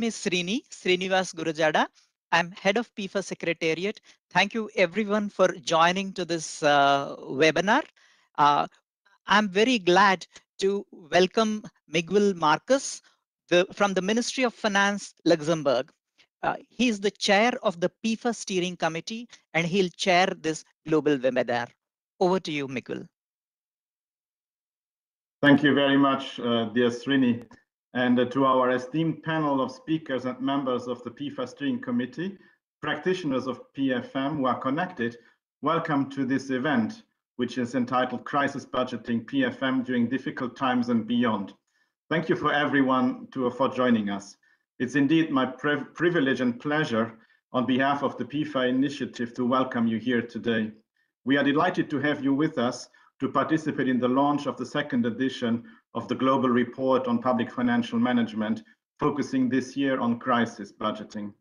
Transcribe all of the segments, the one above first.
name is Srinivas Gurujada. I'm head of PEFA Secretariat. Thank you everyone for joining to this webinar. I'm very glad to welcome Miguel Marcus from the Ministry of Finance, Luxembourg. He's the chair of the PEFA Steering Committee, and he'll chair this global webinar. Over to you, Miguel. Thank you very much, dear Srini, and to our esteemed panel of speakers and members of the PEFA Steering Committee, practitioners of PFM who are connected. Welcome to this event, which is entitled Crisis Budgeting PFM During Difficult Times and Beyond. Thank you for everyone for joining us. It's indeed my privilege and pleasure on behalf of the PEFA initiative to welcome you here today. We are delighted to have you with us to participate in the launch of the second edition of the Global Report on Public Financial Management, focusing this year on crisis budgeting.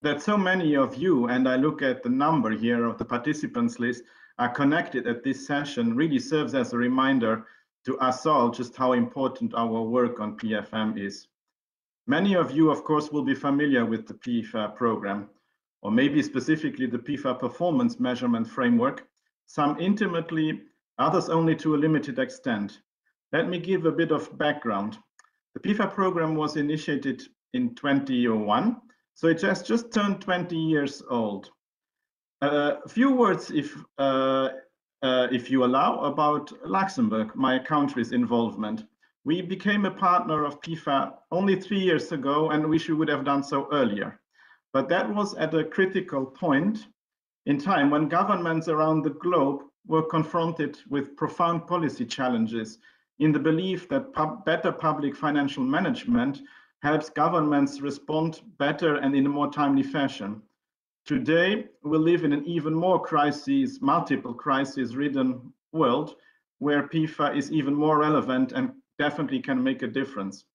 That so many of you, and I look at the number here of the participants list, are connected at this session really serves as a reminder to us all just how important our work on PFM is. Many of you, of course, will be familiar with the PEFA program, or maybe specifically the PEFA Performance Measurement Framework, some intimately, others only to a limited extent. Let me give a bit of background. The PEFA program was initiated in 2001, so it has just turned 20 years old. A few words, if you allow, about Luxembourg, my country's involvement. We became a partner of PEFA only 3 years ago, and wish we would have done so earlier. But that was at a critical point in time when governments around the globe were confronted with profound policy challenges in the belief that better public financial management helps governments respond better and in a more timely fashion. Today, we live in an even more multiple crisis-ridden world where PEFA is even more relevant and definitely can make a difference.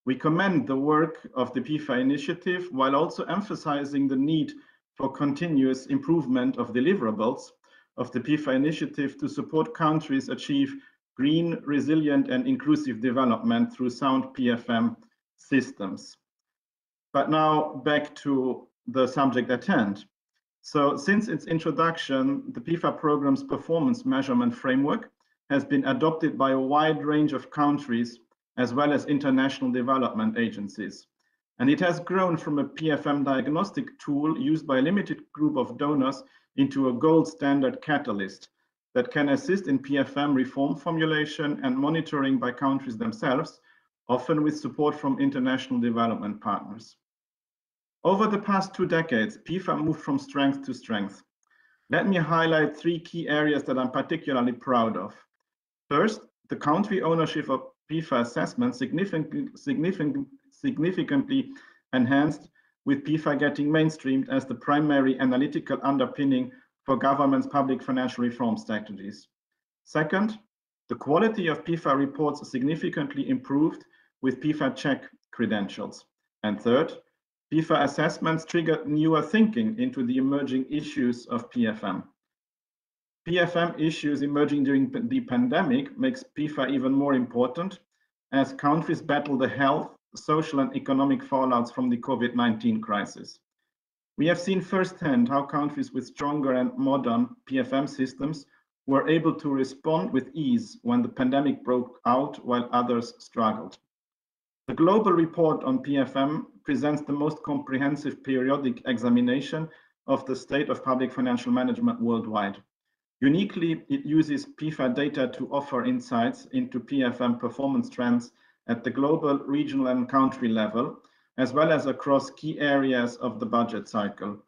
We commend the work of the PEFA initiative while also emphasizing the need for continuous improvement of deliverables of the PEFA initiative to support countries achieve green, resilient, and inclusive development through sound PFM systems. But now back to the subject at hand. So since its introduction, the PEFA program's performance measurement framework has been adopted by a wide range of countries as well as international development agencies. And it has grown from a PFM diagnostic tool used by a limited group of donors into a gold standard catalyst that can assist in PFM reform formulation and monitoring by countries themselves, often with support from international development partners. Over the past 2 decades, PEFA moved from strength to strength. Let me highlight 3 key areas that I'm particularly proud of. First, the country ownership of PEFA assessment significantly enhanced, with PEFA getting mainstreamed as the primary analytical underpinning for government's public financial reform strategies. Second, the quality of PEFA reports significantly improved with PEFA check credentials. And third, PEFA assessments triggered newer thinking into the emerging issues of PFM. PFM issues emerging during the pandemic makes PEFA even more important as countries battle the health, social and economic fallouts from the COVID-19 crisis. We have seen firsthand how countries with stronger and modern PFM systems were able to respond with ease when the pandemic broke out while others struggled. The Global Report on PFM presents the most comprehensive periodic examination of the state of public financial management worldwide. Uniquely, it uses PEFA data to offer insights into PFM performance trends at the global, regional, and country level, as well as across key areas of the budget cycle.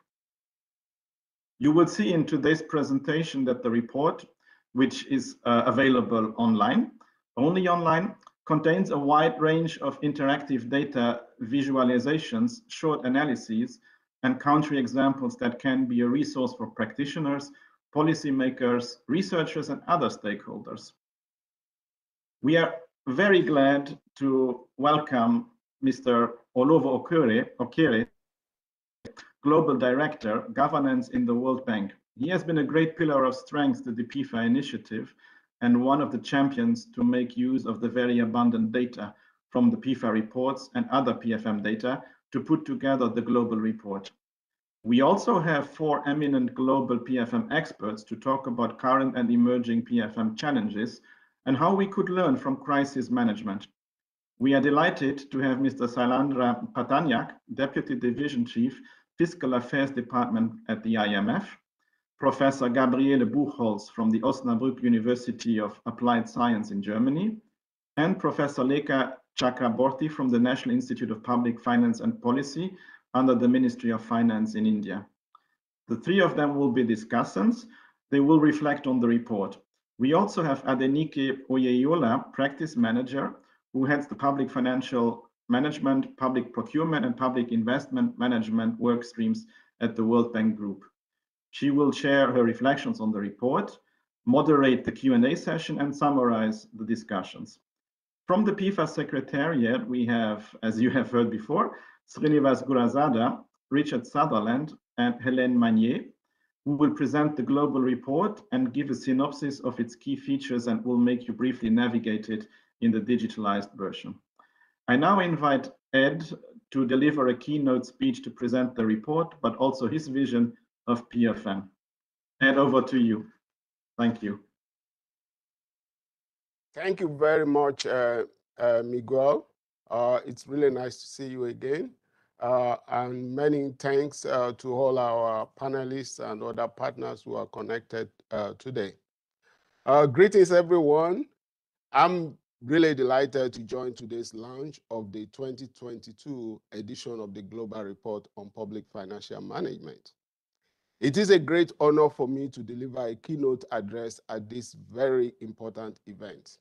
You will see in today's presentation that the report, which is available online, only online, contains a wide range of interactive data visualizations, short analyses, and country examples that can be a resource for practitioners, policymakers, researchers, and other stakeholders. We are very glad to welcome Mr. Olowo Okere, Global Director, Governance in the World Bank. He has been a great pillar of strength to the PEFA initiative and one of the champions to make use of the very abundant data from the PEFA reports and other PFM data to put together the global report. We also have 4 eminent global PFM experts to talk about current and emerging PFM challenges and how we could learn from crisis management. We are delighted to have Mr. Sailandra Patanyak, Deputy Division Chief, Fiscal Affairs Department at the IMF, Professor Gabriele Buchholz from the Osnabrück University of Applied Science in Germany, and Professor Lekha Chakraborty from the National Institute of Public Finance and Policy under the Ministry of Finance in India. The 3 of them will be discussants. They will reflect on the report. We also have Adenike Oyeyola, Practice Manager, who heads the Public Financial Management, Public Procurement, and Public Investment Management work streams at the World Bank Group. She will share her reflections on the report, moderate the Q&A session, and summarize the discussions. From the PEFA Secretariat, we have, as you have heard before, Srinivas Gurazada, Richard Sutherland, and Hélène Magnier, who will present the global report and give a synopsis of its key features and will make you briefly navigate it in the digitalized version. I now invite Ed to deliver a keynote speech to present the report, but also his vision of PFM. Ed, over to you. Thank you. Thank you very much, Miguel. It's really nice to see you again. And many thanks to all our panelists and other partners who are connected today. Greetings, everyone. I'm really delighted to join today's launch of the 2022 edition of the Global Report on Public Financial Management. It is a great honor for me to deliver a keynote address at this very important event.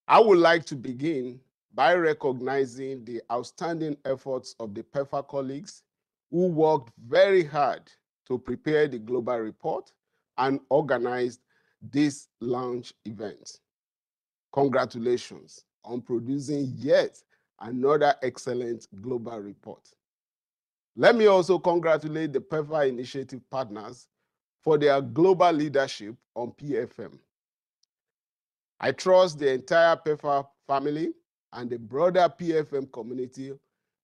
I would like to begin by recognizing the outstanding efforts of the PEFA colleagues who worked very hard to prepare the global report and organized this launch event. Congratulations on producing yet another excellent global report. Let me also congratulate the PEFA initiative partners for their global leadership on PFM. I trust the entire PEFA family and the broader PFM community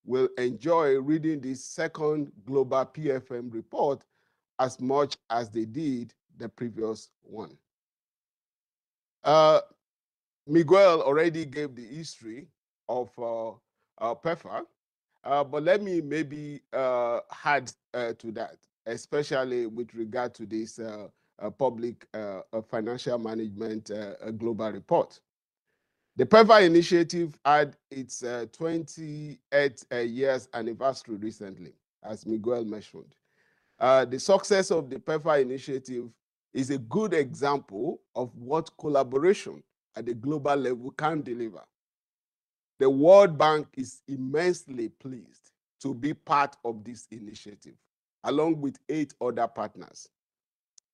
will enjoy reading this second global PFM report as much as they did the previous one. Miguel already gave the history of PEFA, but let me maybe add to that, especially with regard to this public financial management global report. The PEFA initiative had its 28th years anniversary recently, as Miguel mentioned. The success of the PEFA initiative is a good example of what collaboration at the global level can deliver. The World Bank is immensely pleased to be part of this initiative, along with 8 other partners.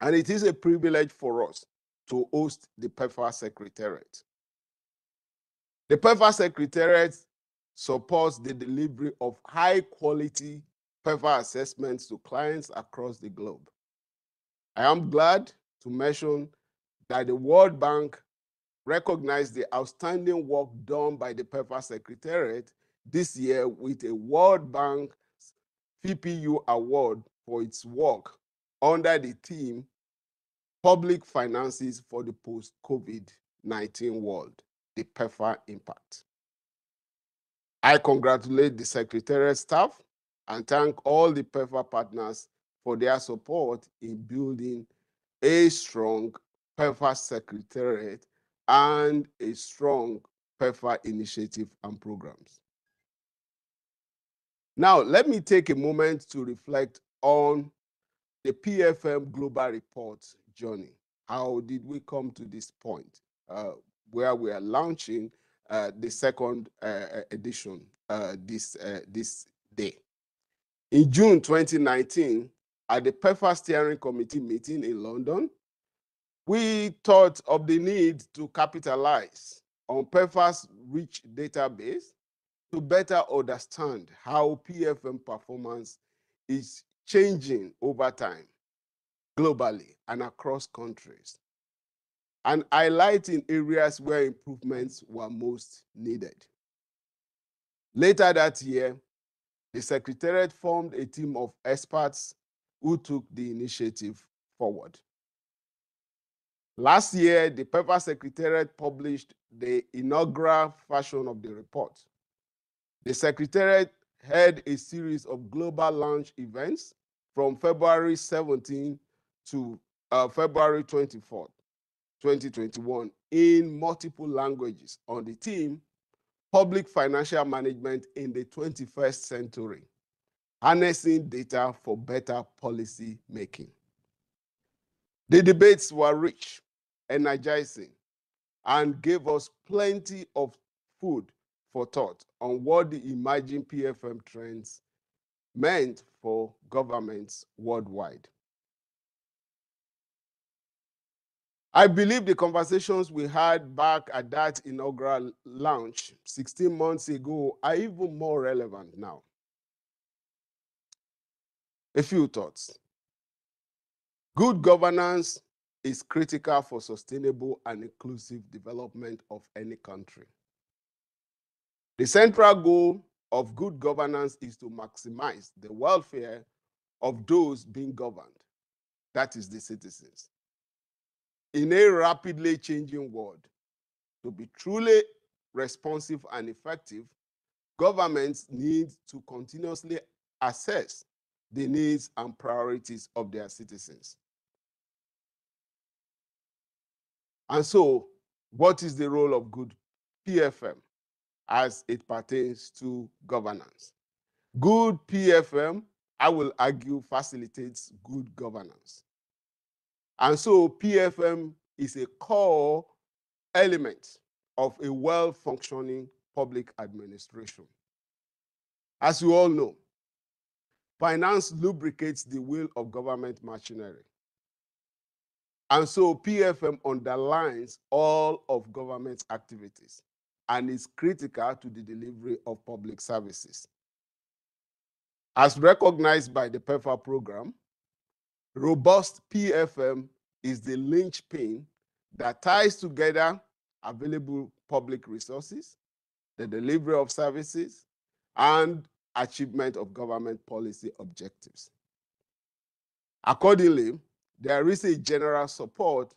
And it is a privilege for us to host the PEFA Secretariat. The PEFA Secretariat supports the delivery of high-quality PEFA assessments to clients across the globe. I am glad to mention that the World Bank recognized the outstanding work done by the PEFA Secretariat this year with a World Bank PPU award for its work under the theme Public Finances for the Post-COVID-19 World, the PEFA Impact. I congratulate the Secretariat staff and thank all the PEFA partners for their support in building a strong PEFA Secretariat and a strong PEFA initiative and programs. Now, let me take a moment to reflect on the PFM Global Report journey. How did we come to this point where we are launching the second edition this day? In June 2019, at the PEFA Steering Committee meeting in London, we thought of the need to capitalize on PEFA's rich database to better understand how PFM performance is changing over time, globally and across countries, and highlighting areas where improvements were most needed. Later that year, The Secretariat formed a team of experts who took the initiative forward. Last year, the PEFA Secretariat published the inaugural version of the report. The Secretariat held a series of global launch events from February 17 to February 24, 2021 in multiple languages on the theme, Public Financial Management in the 21st Century, Harnessing Data for Better Policy Making. The debates were rich, energizing, and gave us plenty of food for thought on what the emerging PFM trends meant for governments worldwide. I believe the conversations we had back at that inaugural launch 16 months ago are even more relevant now. A few thoughts. Good governance is critical for sustainable and inclusive development of any country. The central goal of good governance is to maximize the welfare of those being governed, that is the citizens. In a rapidly changing world, to be truly responsive and effective, governments need to continuously assess the needs and priorities of their citizens. And so, what is the role of good PFM as it pertains to governance? Good PFM, I will argue, facilitates good governance. And so PFM is a core element of a well-functioning public administration. As you all know, finance lubricates the wheel of government machinery. And so PFM underlines all of government's activities and is critical to the delivery of public services. As recognized by the PEFA program, robust PFM is the linchpin that ties together available public resources, the delivery of services, and achievement of government policy objectives. Accordingly, there is a general support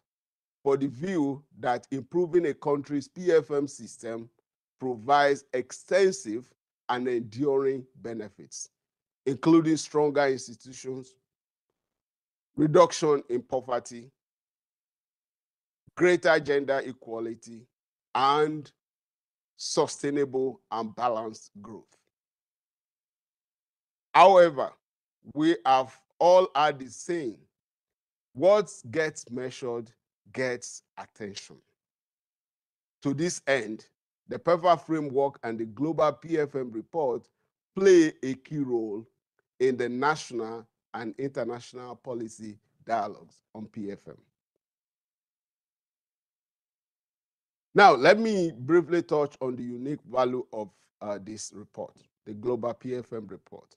for the view that improving a country's PFM system provides extensive and enduring benefits, including stronger institutions, reduction in poverty, greater gender equality, and sustainable and balanced growth. However, we have all had the saying, what gets measured gets attention. To this end, the PEFA framework and the global PFM report play a key role in the national and international policy dialogues on PFM. Now, let me briefly touch on the unique value of this report, the global PFM report.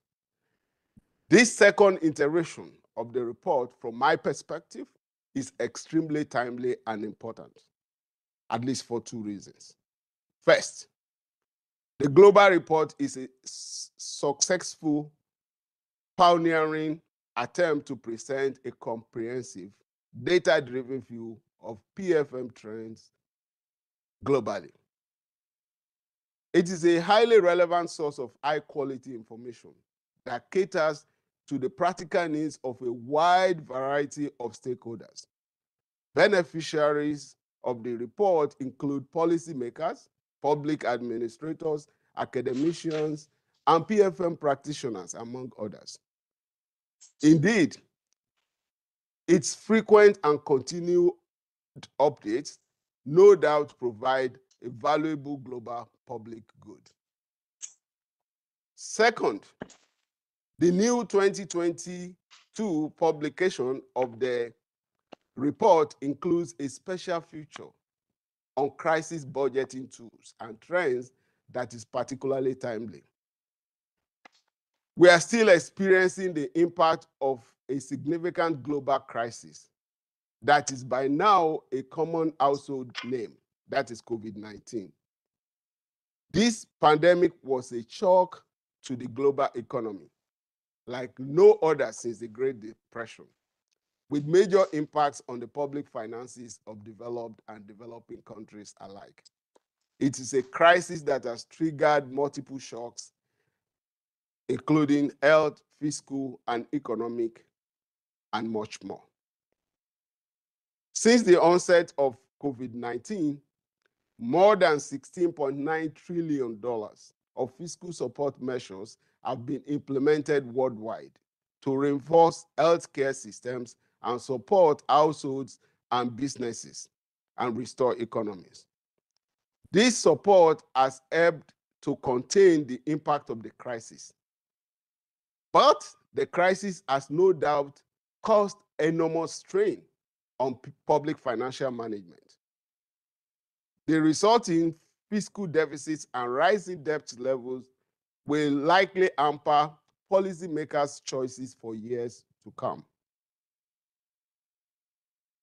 This second iteration of the report, from my perspective, is extremely timely and important, at least for two reasons. First, the global report is a successful, pioneering attempt to present a comprehensive, data-driven view of PFM trends globally. It is a highly relevant source of high-quality information that caters to the practical needs of a wide variety of stakeholders. Beneficiaries of the report include policymakers, public administrators, academicians, and PFM practitioners, among others. Indeed, its frequent and continued updates no doubt provide a valuable global public good. Second, the new 2022 publication of the report includes a special feature on crisis budgeting tools and trends that is particularly timely. We are still experiencing the impact of a significant global crisis that is by now a common household name, that is COVID-19. This pandemic was a shock to the global economy like no other since the Great Depression, with major impacts on the public finances of developed and developing countries alike. It is a crisis that has triggered multiple shocks, including health, fiscal, and economic, and much more. Since the onset of COVID-19, more than $16.9 trillion of fiscal support measures have been implemented worldwide to reinforce healthcare systems and support households and businesses and restore economies. This support has helped to contain the impact of the crisis. But the crisis has no doubt caused enormous strain on public financial management. The resulting fiscal deficits and rising debt levels will likely hamper policymakers' choices for years to come.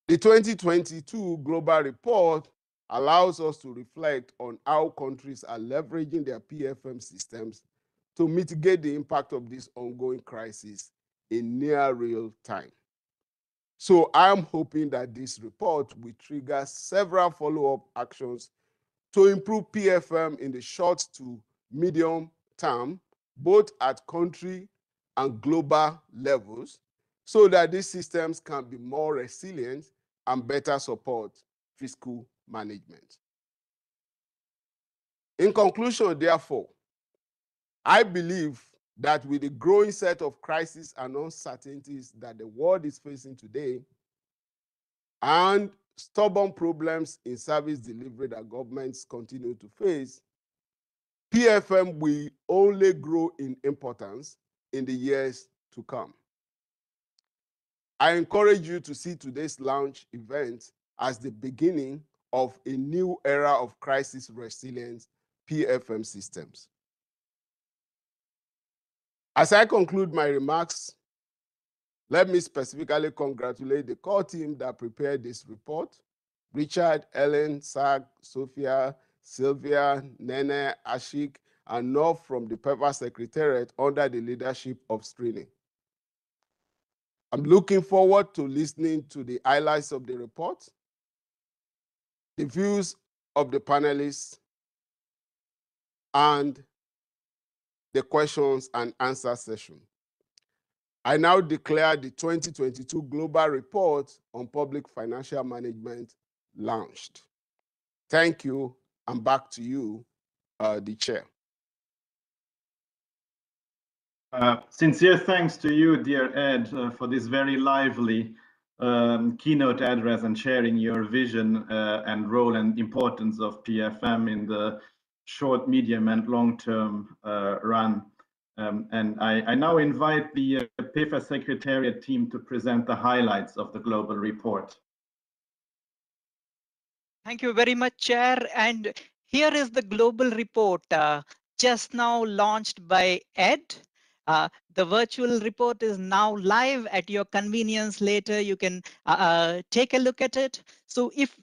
The 2022 Global Report allows us to reflect on how countries are leveraging their PFM systems to mitigate the impact of this ongoing crisis in near real time. So I'm hoping that this report will trigger several follow-up actions to improve PFM in the short to medium term, both at country and global levels, so that these systems can be more resilient and better support fiscal management. In conclusion, therefore, I believe that with the growing set of crises and uncertainties that the world is facing today, and stubborn problems in service delivery that governments continue to face, PFM will only grow in importance in the years to come. I encourage you to see today's launch event as the beginning of a new era of crisis resilience PFM systems. As I conclude my remarks, let me specifically congratulate the core team that prepared this report: Richard, Ellen, Sag, Sophia, Sylvia, Nene, Ashik, and North from the PEFA Secretariat under the leadership of Srini. I'm looking forward to listening to the highlights of the report, the views of the panelists, and the questions and answer session. I now declare the 2022 Global Report on Public Financial Management launched. Thank you, and back to you, the chair. Sincere thanks to you, dear Ed, for this very lively keynote address and sharing your vision and role and importance of PFM in the short, medium, and long-term run. And I now invite the PEFA Secretariat team to present the highlights of the global report. Thank you very much, Chair. And here is the global report just now launched by Ed. The virtual report is now live at your convenience. Later, you can take a look at it. So if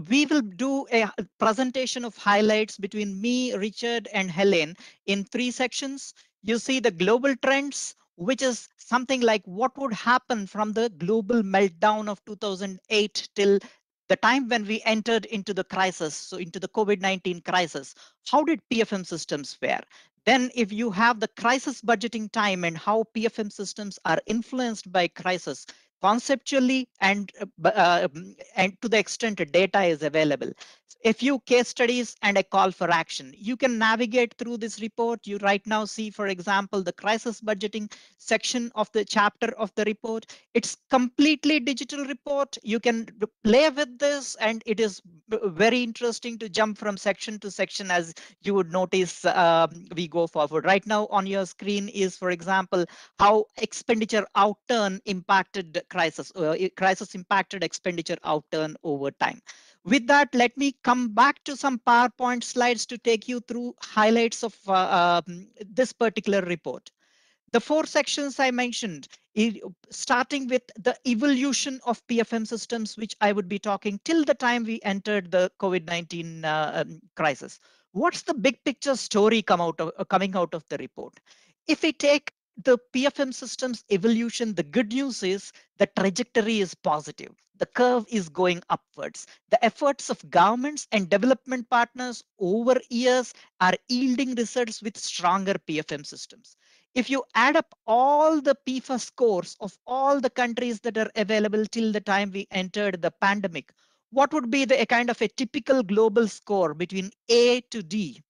we will do a presentation of highlights between me, Richard, and Helen in 3 sections. You see the global trends, which is something like what would happen from the global meltdown of 2008 till the time when we entered into the crisis, so into the COVID-19 crisis. How did PFM systems fare? Then if you have the crisis budgeting time and how PFM systems are influenced by crisis conceptually and to the extent data is available. A few case studies and a call for action. You can navigate through this report. You right now see, for example, the crisis budgeting section of the chapter of the report. It's completely digital report. You can play with this, and it is very interesting to jump from section to section as you would notice we go forward. Right now on your screen is, for example, how expenditure outturn impacted crisis. Crisis impacted expenditure outturn over time. With that, let me come back to some PowerPoint slides to take you through highlights of this particular report. The 4 sections I mentioned, starting with the evolution of PFM systems, which I would be talking till the time we entered the COVID-19 crisis. What's the big picture story coming out of the report? If we take the PFM system's evolution, the good news is the trajectory is positive. The curve is going upwards. The efforts of governments and development partners over years are yielding results with stronger PFM systems. If you add up all the PEFA scores of all the countries that are available till the time we entered the pandemic, what would be a kind of a typical global score between A to D?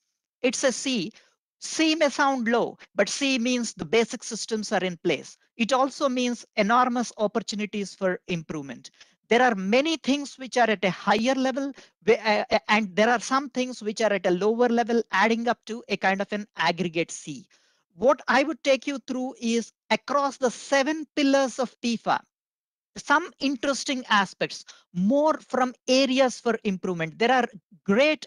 It's a C. C may sound low, but C means the basic systems are in place. It also means enormous opportunities for improvement. There are many things which are at a higher level, and there are some things which are at a lower level, adding up to a kind of an aggregate C. What I would take you through is across the 7 pillars of PIFA, some interesting aspects, more from areas for improvement. There are great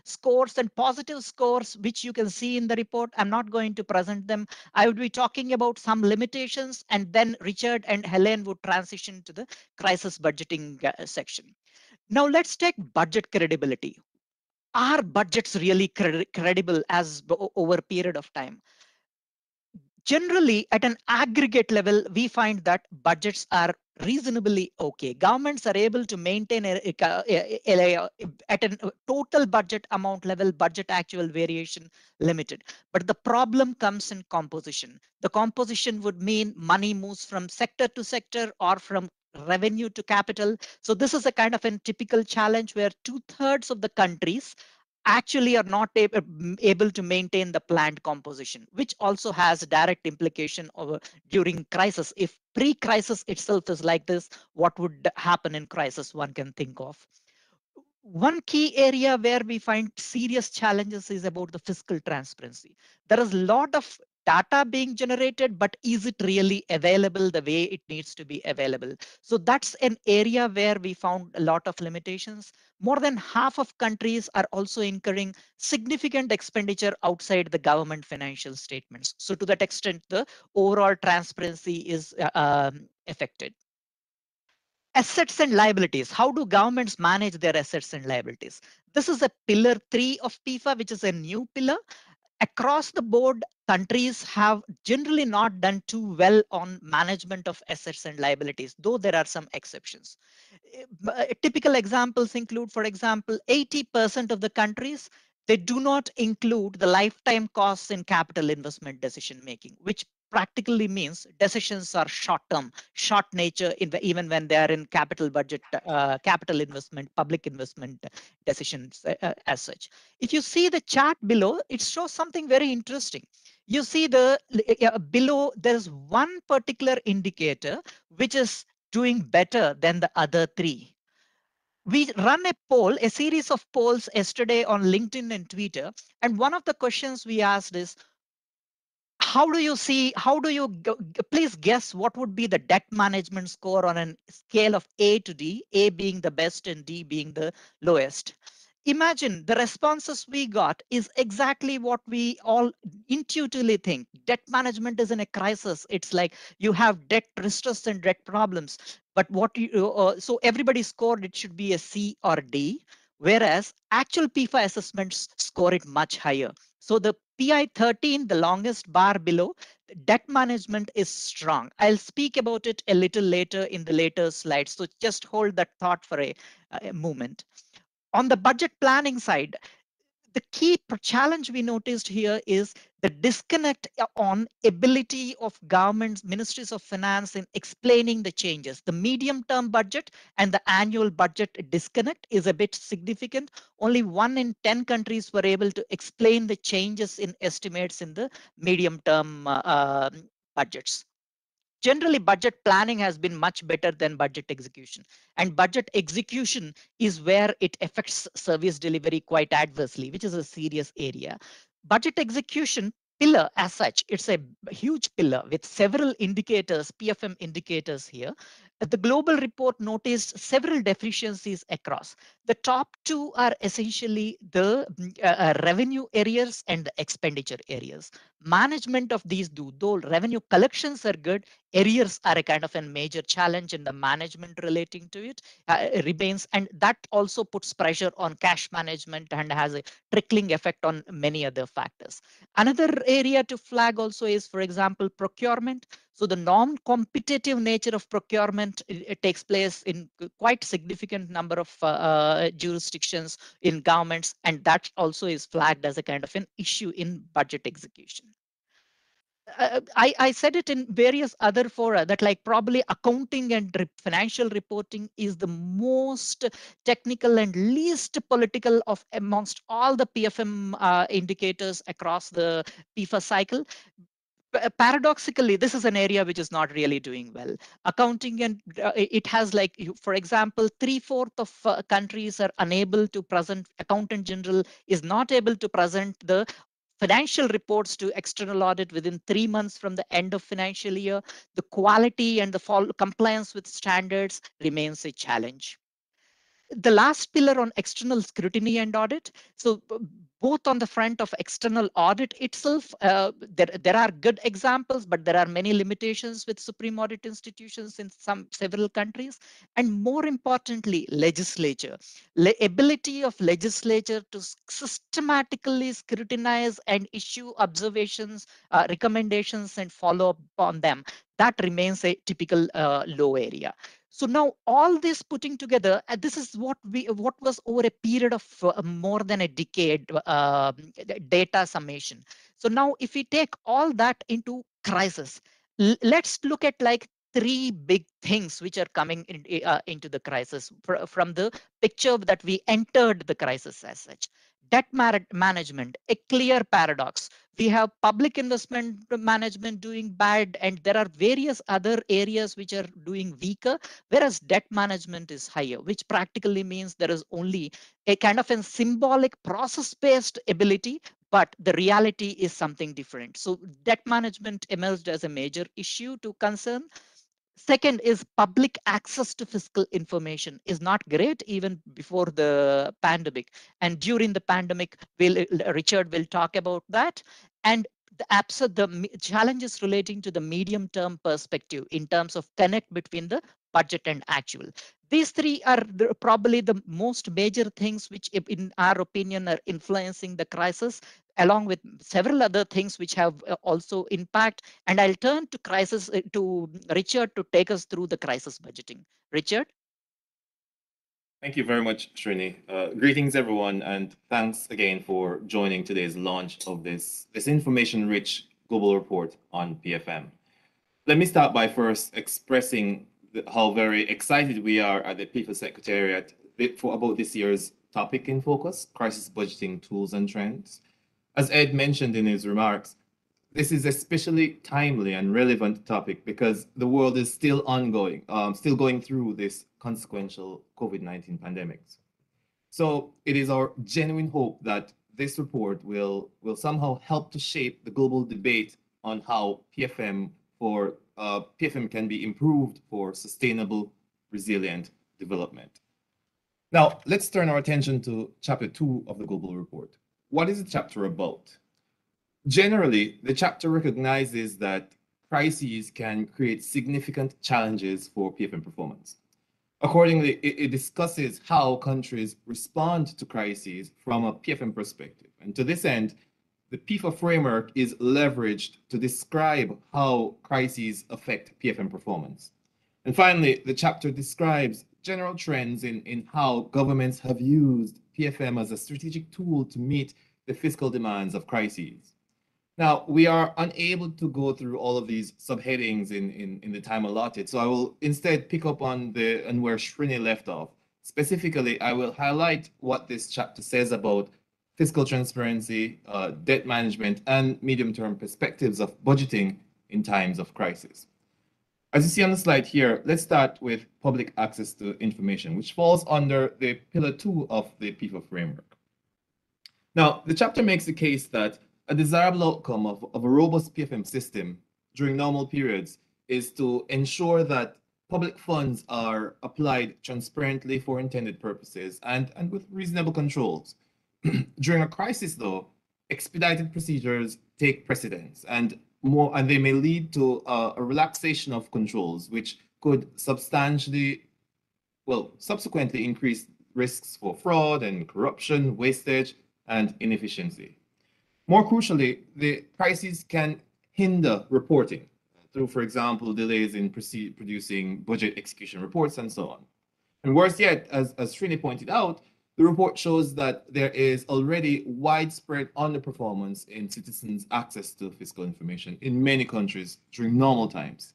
scores and positive scores which you can see in the report. I'm not going to present them. I would be talking about some limitations, and then Richard and Helen would transition to the crisis budgeting section. Now let's take budget credibility. Are budgets really credible as over a period of time? Generally, at an aggregate level, we find that budgets are reasonably okay. Governments are able to maintain at a total budget amount level, budget actual variation limited. But the problem comes in composition. The composition would mean money moves from sector to sector or from revenue to capital. So this is a kind of a typical challenge where 2/3 of the countries actually are not able to maintain the planned composition, which also has direct implication over during crisis. If pre-crisis itself is like this, what would happen in crisis, one can think of. One key area where we find serious challenges is about the fiscal transparency. There is a lot of data being generated, but is it really available the way it needs to be available? So that's an area where we found a lot of limitations. More than half of countries are also incurring significant expenditure outside the government financial statements. So to that extent, the overall transparency is affected. Assets and liabilities. How do governments manage their assets and liabilities? This is a pillar 3 of PIFA, which is a new pillar. Across the board, countries have generally not done too well on management of assets and liabilities, though there are some exceptions. Typical examples include, for example, 80% of the countries, they do not include the lifetime costs in capital investment decision making, which practically means decisions are short term, short nature, even when they are in capital budget, capital investment, public investment decisions as such. If you see the chart below, it shows something very interesting. You see below, there's one particular indicator which is doing better than the other 3. We run a poll, a series of polls yesterday on LinkedIn and Twitter. And one of the questions we asked is, please guess what would be the debt management score on a scale of A to D, A being the best and D being the lowest. Imagine the responses we got is exactly what we all intuitively think. Debt management is in a crisis. It's like you have debt distress and debt problems. But so everybody scored it should be a C or D, whereas actual PIFA assessments score it much higher. So the PI 13, the longest bar below, debt management is strong. I'll speak about it a little later in the later slides. So just hold that thought for a moment. On the budget planning side, the key challenge we noticed here is the disconnect on ability of governments, ministries of finance in explaining the changes. The medium term budget and the annual budget disconnect is a bit significant. Only 1 in 10 countries were able to explain the changes in estimates in the medium term budgets. Generally, budget planning has been much better than budget execution, and budget execution is where it affects service delivery quite adversely, which is a serious area. Budget execution pillar as such, it's a huge pillar with several indicators, PFM indicators here. The global report noticed several deficiencies across. The top two are essentially the revenue areas and the expenditure areas. Management of these two, though revenue collections are good, areas are a kind of a major challenge, and the management relating to it remains, and that also puts pressure on cash management and has a trickling effect on many other factors. Another area to flag also is, for example, procurement. So the non-competitive nature of procurement, it takes place in quite significant number of jurisdictions in governments, and that also is flagged as a kind of an issue in budget execution. I said it in various other fora that like probably accounting and financial reporting is the most technical and least political of amongst all the PFM indicators across the PEFA cycle. Paradoxically, this is an area which is not really doing well. Accounting, and it has like, for example, 3/4 of countries are unable to present, accountant general is not able to present the financial reports to external audit within 3 months from the end of financial year. The quality and the compliance with standards remains a challenge. The last pillar on external scrutiny and audit. So both on the front of external audit itself, there are good examples, but there are many limitations with Supreme Audit institutions in several countries. And more importantly, legislature. Ability of legislature to systematically scrutinize and issue observations, recommendations, and follow up on them. That remains a typical low area. So now all this putting together, this is what was over a period of more than a decade data summation. So now if we take all that into crisis, let's look at like three big things which are coming into the crisis from the picture that we entered the crisis as such. Debt management, a clear paradox. We have public investment management doing bad, and there are various other areas which are doing weaker, whereas debt management is higher, which practically means there is only a kind of a symbolic process-based ability, but the reality is something different. So debt management emerged as a major issue to concern. Second is public access to fiscal information is not great even before the pandemic. And during the pandemic, Richard will talk about that. And the challenges relating to the medium term perspective in terms of connect between the budget and actual. These three are probably the most major things which, in our opinion, are influencing the crisis, along with several other things which have also impact. And I'll turn to Richard to take us through the crisis budgeting. Richard? Thank you very much, Srini. Greetings, everyone, and thanks again for joining today's launch of this information-rich global report on PFM. Let me start by first expressing how very excited we are at the PEFA Secretariat about this year's topic in focus, crisis budgeting tools and trends. As Ed mentioned in his remarks, this is especially timely and relevant topic because the world is still going through this consequential COVID-19 pandemic. So it is our genuine hope that this report will somehow help to shape the global debate on how PFM can be improved for sustainable, resilient development. Now, let's turn our attention to chapter 2 of the global report. What is the chapter about? Generally, the chapter recognizes that crises can create significant challenges for PFM performance. Accordingly, it discusses how countries respond to crises from a PFM perspective. And to this end, the PEFA framework is leveraged to describe how crises affect PFM performance. And finally, the chapter describes general trends in how governments have used PFM as a strategic tool to meet the fiscal demands of crises. Now, we are unable to go through all of these subheadings in the time allotted, so I will instead pick up on where Srini left off. Specifically, I will highlight what this chapter says about fiscal transparency, debt management, and medium-term perspectives of budgeting in times of crisis. As you see on the slide here, let's start with public access to information, which falls under the pillar 2 of the PEFA framework. Now, the chapter makes the case that a desirable outcome of a robust PFM system during normal periods is to ensure that public funds are applied transparently for intended purposes and with reasonable controls. During a crisis, though, expedited procedures take precedence, and they may lead to a relaxation of controls, which could substantially, subsequently increase risks for fraud and corruption, wastage, and inefficiency. More crucially, the crises can hinder reporting through, for example, delays in producing budget execution reports and so on. And worse yet, as Srini pointed out, the report shows that there is already widespread underperformance in citizens' access to fiscal information in many countries during normal times.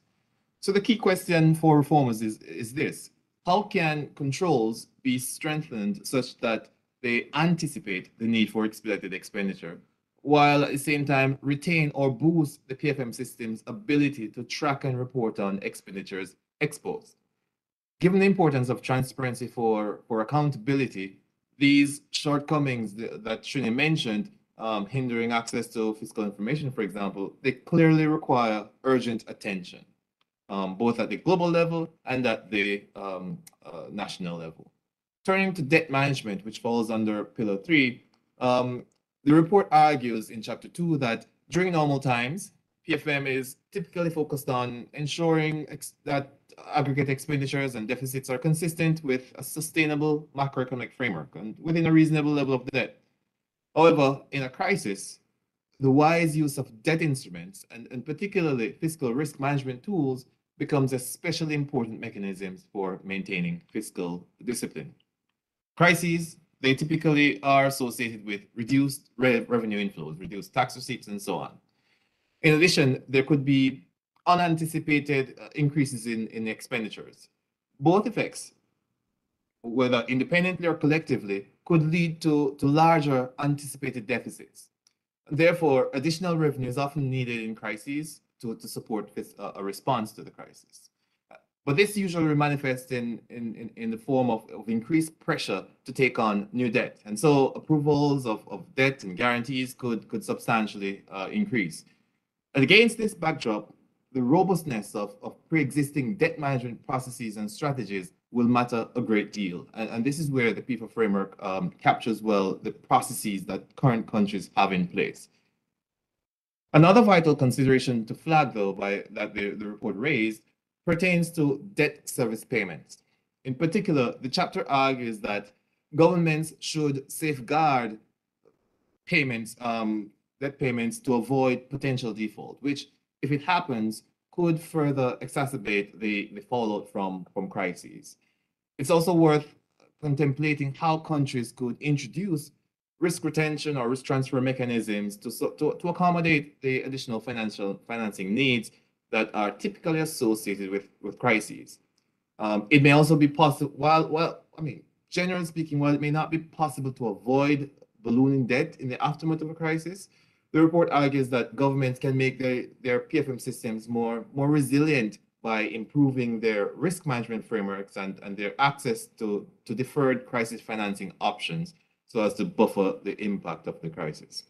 So the key question for reformers is this: how can controls be strengthened such that they anticipate the need for expedited expenditure, while at the same time retain or boost the PFM system's ability to track and report on expenditures ex post? Given the importance of transparency for accountability, these shortcomings that Srini mentioned, hindering access to fiscal information, for example, they clearly require urgent attention, both at the global level and at the national level. Turning to debt management, which falls under Pillar 3, the report argues in Chapter 2 that during normal times, PFM is typically focused on ensuring that aggregate expenditures and deficits are consistent with a sustainable macroeconomic framework and within a reasonable level of debt. However, in a crisis, the wise use of debt instruments and particularly fiscal risk management tools becomes especially important mechanisms for maintaining fiscal discipline. Crises, they typically are associated with reduced revenue inflows, reduced tax receipts, and so on. In addition, there could be unanticipated increases in expenditures. Both effects, whether independently or collectively, could lead to larger anticipated deficits. Therefore, additional revenue is often needed in crises to support a response to the crisis. But this usually manifests in the form of increased pressure to take on new debt. And so approvals of debt and guarantees could substantially increase. And against this backdrop, the robustness of pre-existing debt management processes and strategies will matter a great deal. And this is where the PEFA framework captures well the processes that current countries have in place. Another vital consideration to flag, though, that the report raised pertains to debt service payments. In particular, the chapter argues that governments should safeguard payments, debt payments, to avoid potential default, which, if it happens, could further exacerbate the fallout from crises. It's also worth contemplating how countries could introduce risk retention or risk transfer mechanisms to accommodate the additional financing needs that are typically associated with crises. It may also be possible, generally speaking, while it may not be possible to avoid ballooning debt in the aftermath of a crisis, the report argues that governments can make their PFM systems more resilient by improving their risk management frameworks and their access to deferred crisis financing options so as to buffer the impact of the crisis.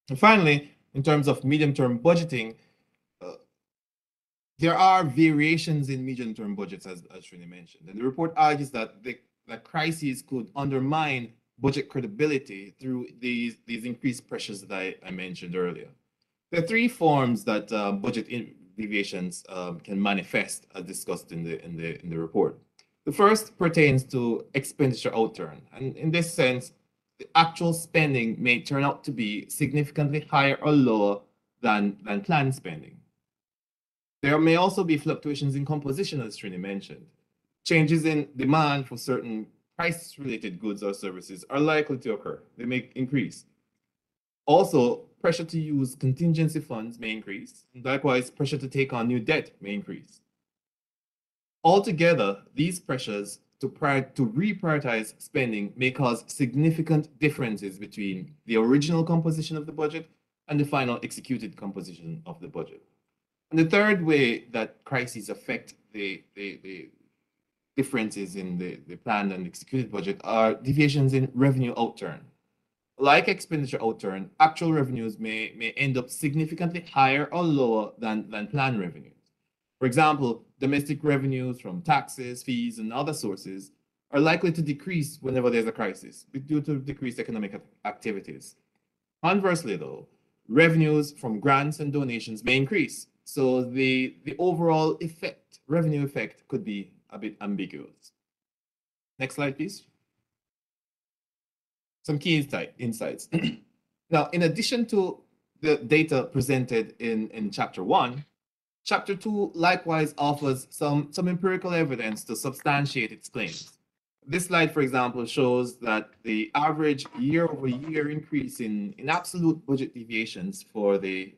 And finally, in terms of medium-term budgeting, there are variations in medium-term budgets, as Srini mentioned. And the report argues that crises could undermine budget credibility through these increased pressures that I mentioned earlier. There are three forms that budget deviations can manifest, as discussed in the report. The first pertains to expenditure outturn, and in this sense, the actual spending may turn out to be significantly higher or lower than planned spending. There may also be fluctuations in composition, as Srini mentioned. Changes in demand for certain price-related goods or services are likely to occur. They may increase. Also, pressure to use contingency funds may increase, and likewise, pressure to take on new debt may increase. Altogether, these pressures to reprioritize spending may cause significant differences between the original composition of the budget and the final executed composition of the budget. And the third way that crises affect the differences in the planned and executed budget are deviations in revenue outturn. Like expenditure outturn, actual revenues may end up significantly higher or lower than planned revenues. For example, domestic revenues from taxes, fees, and other sources are likely to decrease whenever there's a crisis due to decreased economic activities. Conversely, though, revenues from grants and donations may increase. So the overall effect, revenue effect, could be a bit ambiguous. Next slide, please. Some key insights. Now, in addition to the data presented in Chapter 1, Chapter 2 likewise offers some empirical evidence to substantiate its claims. This slide, for example, shows that the average year-over-year increase in absolute budget deviations for the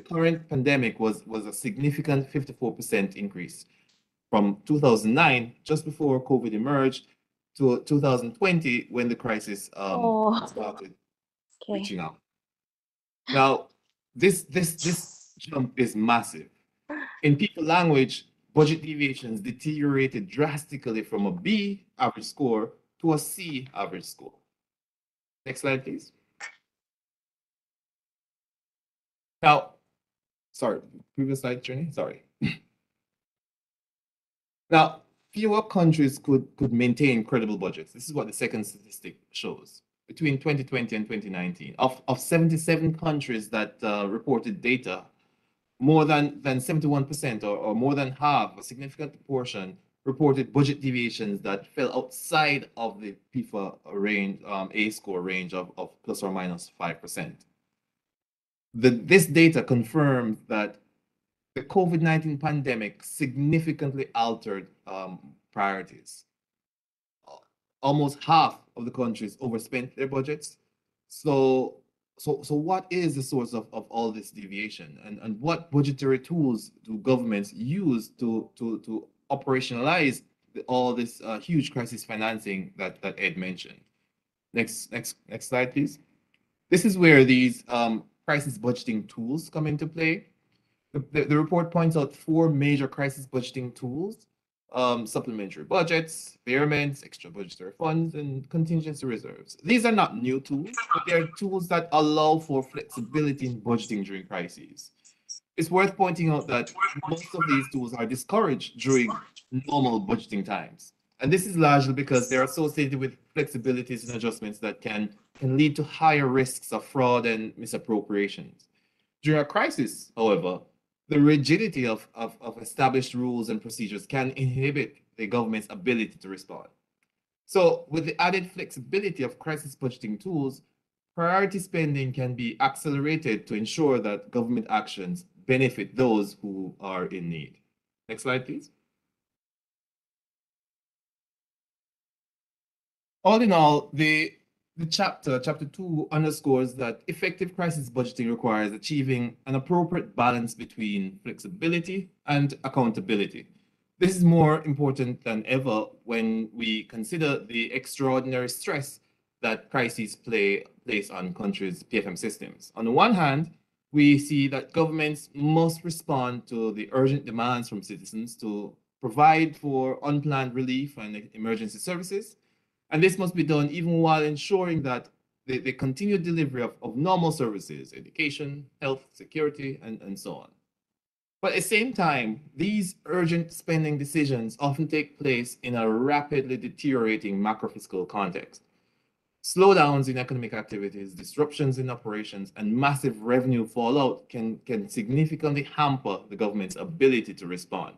current pandemic was a significant 54% increase from 2009, just before COVID emerged, to 2020 when the crisis started reaching out. Now, this jump is massive. In people language, budget deviations deteriorated drastically from a B average score to a C average score. Next slide, please. Now, sorry, previous slide, Trini, sorry. Now, fewer countries could maintain credible budgets. This is what the second statistic shows. Between 2020 and 2019, of 77 countries that reported data, more than 71% or more than half, a significant proportion, reported budget deviations that fell outside of the PEFA range, A score range of plus or minus 5%. This data confirms that the COVID-19 pandemic significantly altered priorities. Almost half of the countries overspent their budgets. So what is the source of all this deviation, and what budgetary tools do governments use to operationalize all this huge crisis financing that Ed mentioned? Next slide, please. This is where these crisis budgeting tools come into play. The report points out 4 major crisis budgeting tools: supplementary budgets, impairments, extra budgetary funds, and contingency reserves. These are not new tools, but they're tools that allow for flexibility in budgeting during crises. It's worth pointing out that most of these tools are discouraged during normal budgeting times. And this is largely because they're associated with flexibilities and adjustments that can lead to higher risks of fraud and misappropriations. During a crisis, however, the rigidity of established rules and procedures can inhibit the government's ability to respond. So with the added flexibility of crisis budgeting tools, priority spending can be accelerated to ensure that government actions benefit those who are in need. Next slide, please. All in all, the chapter 2 underscores that effective crisis budgeting requires achieving an appropriate balance between flexibility and accountability. This is more important than ever when we consider the extraordinary stress that crises place on countries' PFM systems. On the one hand, we see that governments must respond to the urgent demands from citizens to provide for unplanned relief and emergency services. And this must be done even while ensuring that the continued delivery of normal services, education, health, security, and so on. But at the same time, these urgent spending decisions often take place in a rapidly deteriorating macrofiscal context. Slowdowns in economic activities, disruptions in operations, and massive revenue fallout can significantly hamper the government's ability to respond.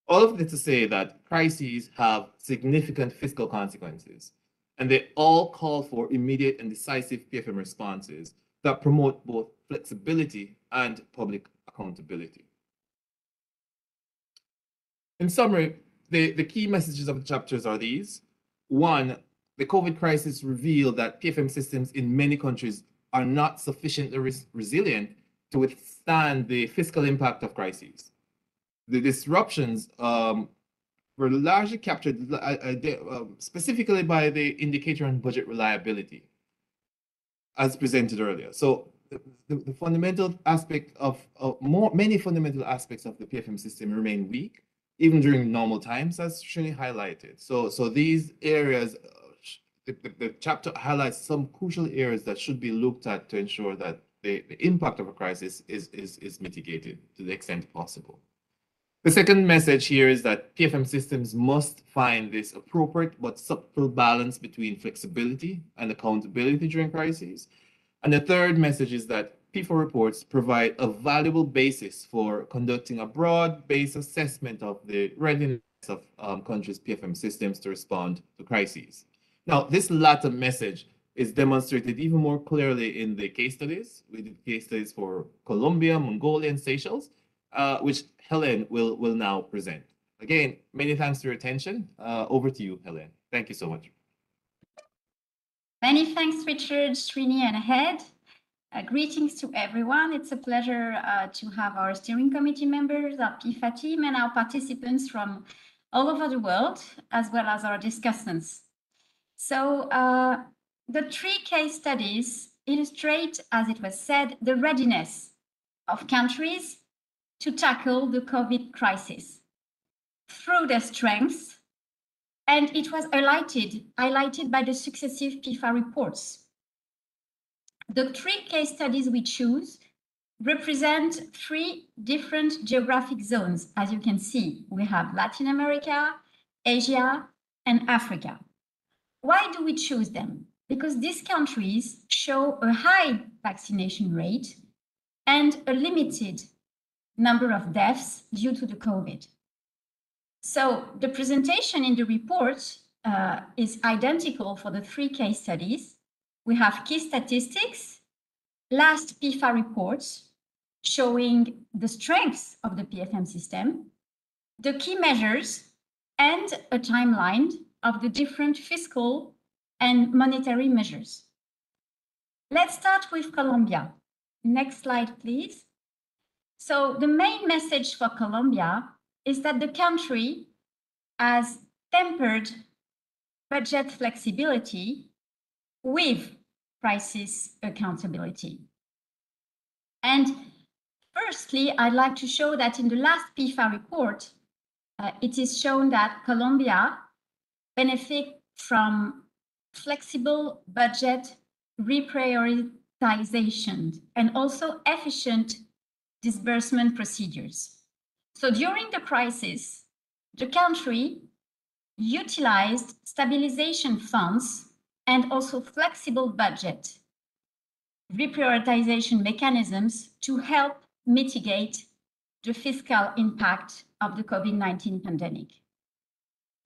All of this to say that crises have significant fiscal consequences, and they all call for immediate and decisive PFM responses that promote both flexibility and public accountability. In summary, the key messages of the chapters are these. 1, the COVID crisis revealed that PFM systems in many countries are not sufficiently resilient to withstand the fiscal impact of crises. The disruptions were largely captured specifically by the indicator on budget reliability, as presented earlier. So the fundamental aspect of many fundamental aspects of the PFM system remain weak, even during normal times, as Srini highlighted. So these areas, the chapter highlights some crucial areas that should be looked at to ensure that the impact of a crisis is mitigated to the extent possible. The second message here is that PFM systems must find this appropriate but subtle balance between flexibility and accountability during crises. And the third message is that PEFA reports provide a valuable basis for conducting a broad-based assessment of the readiness of countries' PFM systems to respond to crises. Now, this latter message is demonstrated even more clearly in the case studies. We did case studies for Colombia, Mongolia, and Seychelles, which Helen will now present. Again, many thanks for your attention. Over to you, Helen. Thank you so much. Many thanks, Richard, Srini, and Head. Greetings to everyone. It's a pleasure to have our steering committee members, our PEFA team, and our participants from all over the world, as well as our discussants. So the three case studies illustrate, as it was said, the readiness of countries to tackle the COVID crisis through their strengths, and it was highlighted by the successive PEFA reports. The three case studies we choose represent three different geographic zones. As you can see, we have Latin America, Asia, and Africa. Why do we choose them? Because these countries show a high vaccination rate and a limited number of deaths due to the COVID. So the presentation in the report is identical for the three case studies. We have key statistics, last PEFA reports showing the strengths of the PFM system, the key measures, and a timeline of the different fiscal and monetary measures. Let's start with Colombia. Next slide, please. So the main message for Colombia is that the country has tempered budget flexibility with crisis accountability. And firstly, I'd like to show that in the last PEFA report, it is shown that Colombia benefits from flexible budget reprioritization and also efficient disbursement procedures. So during the crisis, the country utilized stabilization funds and also flexible budget reprioritization mechanisms to help mitigate the fiscal impact of the COVID-19 pandemic.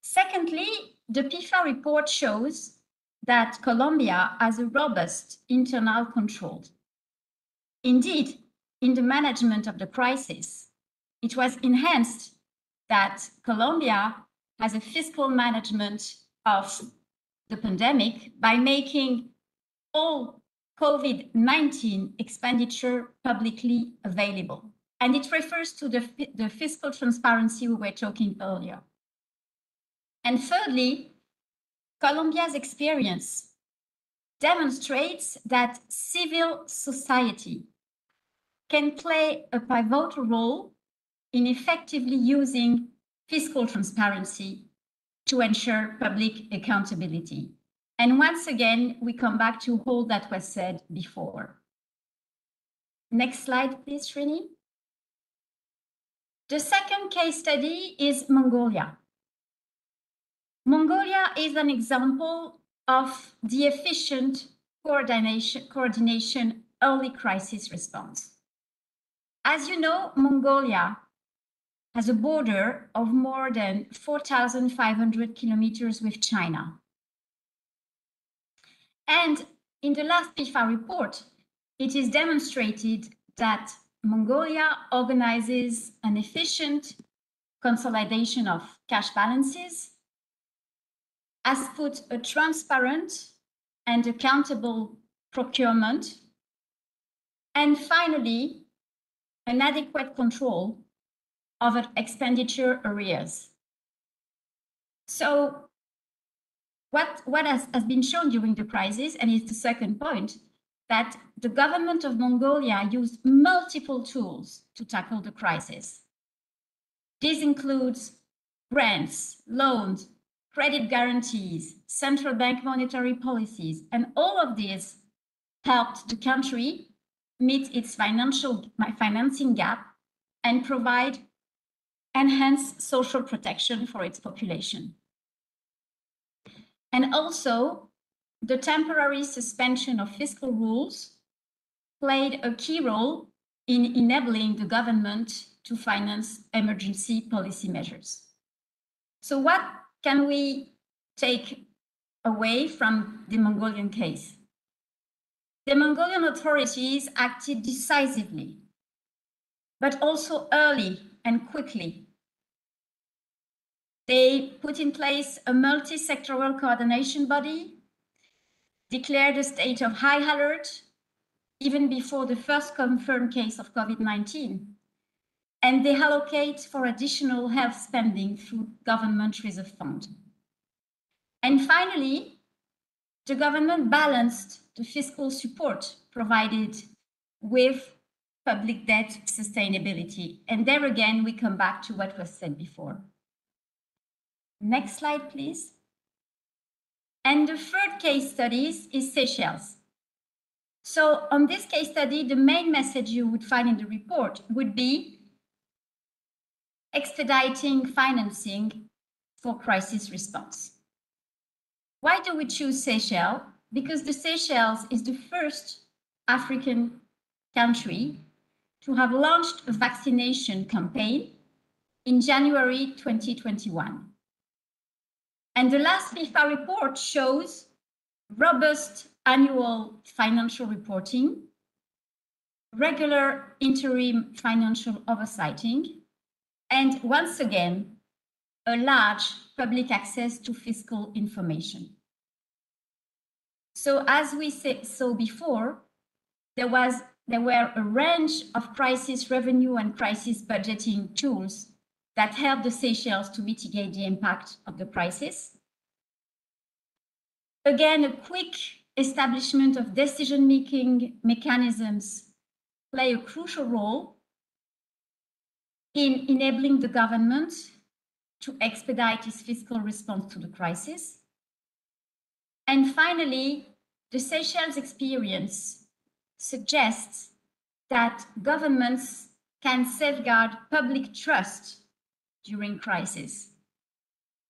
Secondly, the PEFA report shows that Colombia has a robust internal control. Indeed, in the management of the crisis, it was enhanced that Colombia has a fiscal management of the pandemic by making all COVID-19 expenditure publicly available. And it refers to the fiscal transparency we were talking earlier. And thirdly, Colombia's experience demonstrates that civil society can play a pivotal role in effectively using fiscal transparency to ensure public accountability. And once again, we come back to all that was said before. Next slide, please, Srini. The second case study is Mongolia. Mongolia is an example of the efficient coordination early crisis response. As you know, Mongolia has a border of more than 4,500 kilometers with China. And in the last PEFA report, it is demonstrated that Mongolia organizes an efficient consolidation of cash balances, has put a transparent and accountable procurement, and finally, an adequate control of expenditure arrears. So what has been shown during the crisis, and it's the second point, that the government of Mongolia used multiple tools to tackle the crisis. This includes grants, loans, credit guarantees, central bank monetary policies, and all of these helped the country meet its financing gap and provide enhance social protection for its population. And also, the temporary suspension of fiscal rules played a key role in enabling the government to finance emergency policy measures. So what can we take away from the Mongolian case? The Mongolian authorities acted decisively, but also early and quickly. They put in place a multi-sectoral coordination body, declared a state of high alert, even before the first confirmed case of COVID-19, and they allocate for additional health spending through government reserve fund. And finally, the government balanced the fiscal support provided with public debt sustainability. And there again, we come back to what was said before. Next slide, please. And the third case study is Seychelles. So on this case study, the main message you would find in the report would be expediting financing for crisis response. Why do we choose Seychelles? Because the Seychelles is the first African country to have launched a vaccination campaign in January 2021. And the last PEFA report shows robust annual financial reporting, regular interim financial oversighting, and once again, a large public access to fiscal information. So as we saw before, there were a range of crisis revenue and crisis budgeting tools that helped the Seychelles to mitigate the impact of the crisis. Again, a quick establishment of decision-making mechanisms play a crucial role in enabling the government to expedite its fiscal response to the crisis. And finally, the Seychelles experience suggests that governments can safeguard public trust during crisis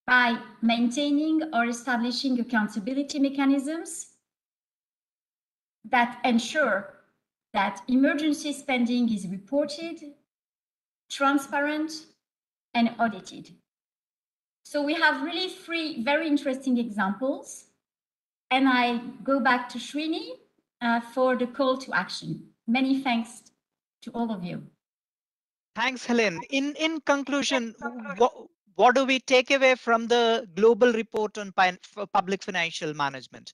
by maintaining or establishing accountability mechanisms that ensure that emergency spending is reported, transparent, and audited. So we have really three very interesting examples. And I go back to Srini for the call to action. Many thanks to all of you. Thanks, Helen. In conclusion, what do we take away from the global report on public financial management?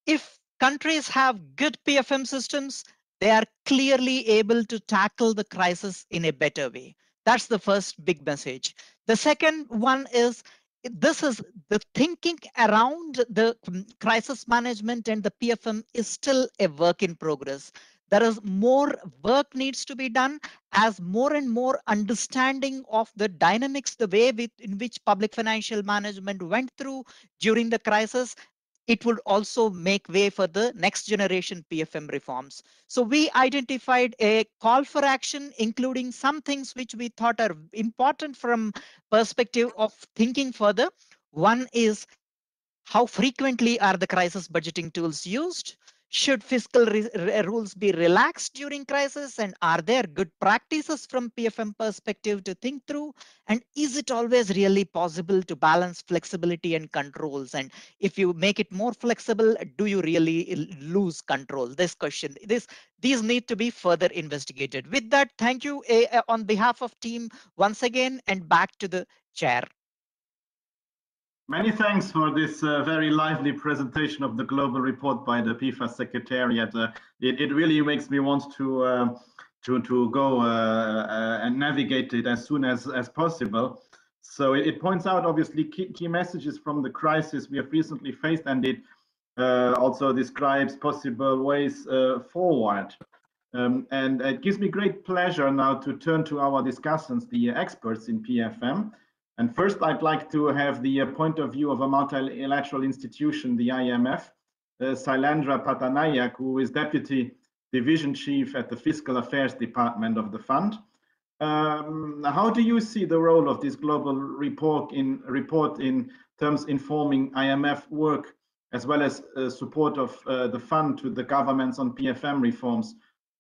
If countries have good PFM systems, they are clearly able to tackle the crisis in a better way. That's the first big message. The second one is this is the thinking around the crisis management and the PFM is still a work in progress. There is more work needs to be done as more and more understanding of the dynamics, the way in which public financial management went through during the crisis. It would also make way for the next generation PFM reforms. So we identified a call for action, including some things which we thought are important from perspective of thinking further. One is how frequently are the crisis budgeting tools used? Should fiscal rules be relaxed during crisis? And are there good practices from PFM perspective to think through? And is it always really possible to balance flexibility and controls? And if you make it more flexible, do you really lose control? This question, these need to be further investigated. With that, thank you on behalf of team once again, and back to the chair. Many thanks for this very lively presentation of the global report by the PEFA Secretariat. It really makes me want to go and navigate it as soon as possible. So it points out obviously key messages from the crisis we have recently faced, and it also describes possible ways forward. And it gives me great pleasure now to turn to our discussants, the experts in PFM. And first, I'd like to have the point of view of a multilateral institution, the IMF, Sailendra Patanayak, who is Deputy Division Chief at the Fiscal Affairs Department of the Fund. How do you see the role of this global report in terms informing IMF work, as well as support of the fund to the governments on PFM reforms?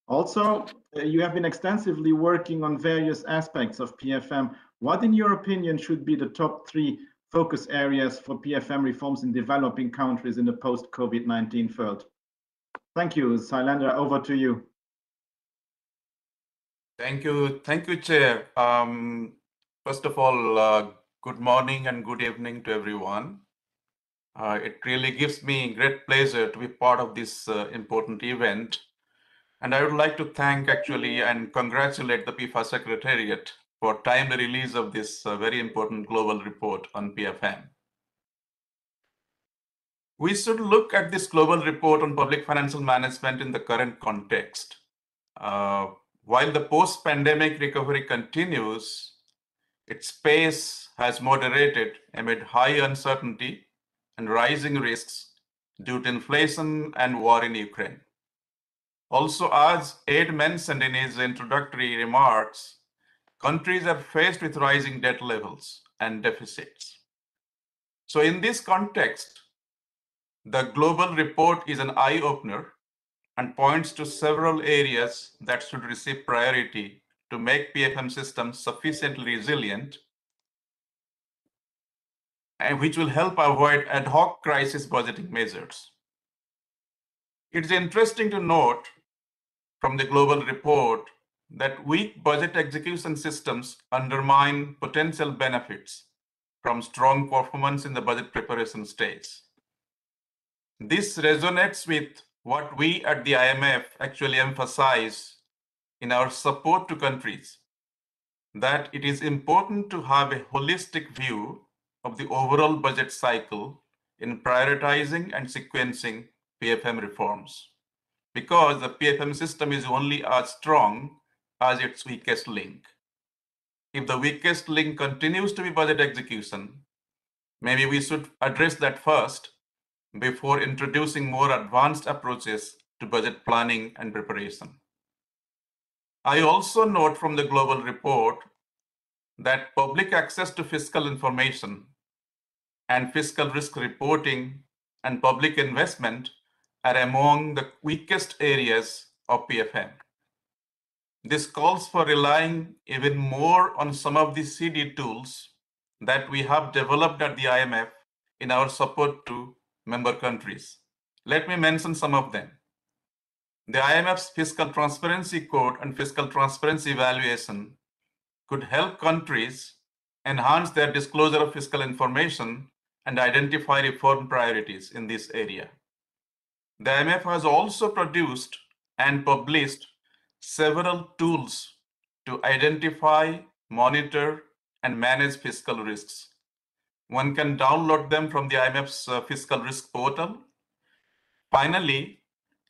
Also, you have been extensively working on various aspects of PFM. What, in your opinion, should be the top 3 focus areas for PFM reforms in developing countries in the post-COVID-19 world? Thank you. Sailendra, over to you. Thank you, Chair. First of all, good morning and good evening to everyone. It really gives me great pleasure to be part of this important event. And I would like to thank actually and congratulate the PEFA Secretariat for timely release of this very important global report on PFM. We should look at this global report on public financial management in the current context. While the post-pandemic recovery continues, its pace has moderated amid high uncertainty and rising risks due to inflation and war in Ukraine. Also, as Ed mentioned in his introductory remarks, countries are faced with rising debt levels and deficits. So in this context, the global report is an eye-opener and points to several areas that should receive priority to make PFM systems sufficiently resilient and which will help avoid ad hoc crisis budgeting measures. It's interesting to note from the global report that weak budget execution systems undermine potential benefits from strong performance in the budget preparation stage. This resonates with what we at the IMF actually emphasize in our support to countries, that it is important to have a holistic view of the overall budget cycle in prioritizing and sequencing PFM reforms, because the PFM system is only as strong as its weakest link. If the weakest link continues to be budget execution, maybe we should address that first before introducing more advanced approaches to budget planning and preparation. I also note from the global report that public access to fiscal information and fiscal risk reporting and public investment are among the weakest areas of PFM. This calls for relying even more on some of the CD tools that we have developed at the IMF in our support to member countries. Let me mention some of them. The IMF's Fiscal Transparency Code and Fiscal Transparency Evaluation could help countries enhance their disclosure of fiscal information and identify reform priorities in this area. The IMF has also produced and published several tools to identify, monitor, and manage fiscal risks. One can download them from the IMF's Fiscal Risk Portal. Finally,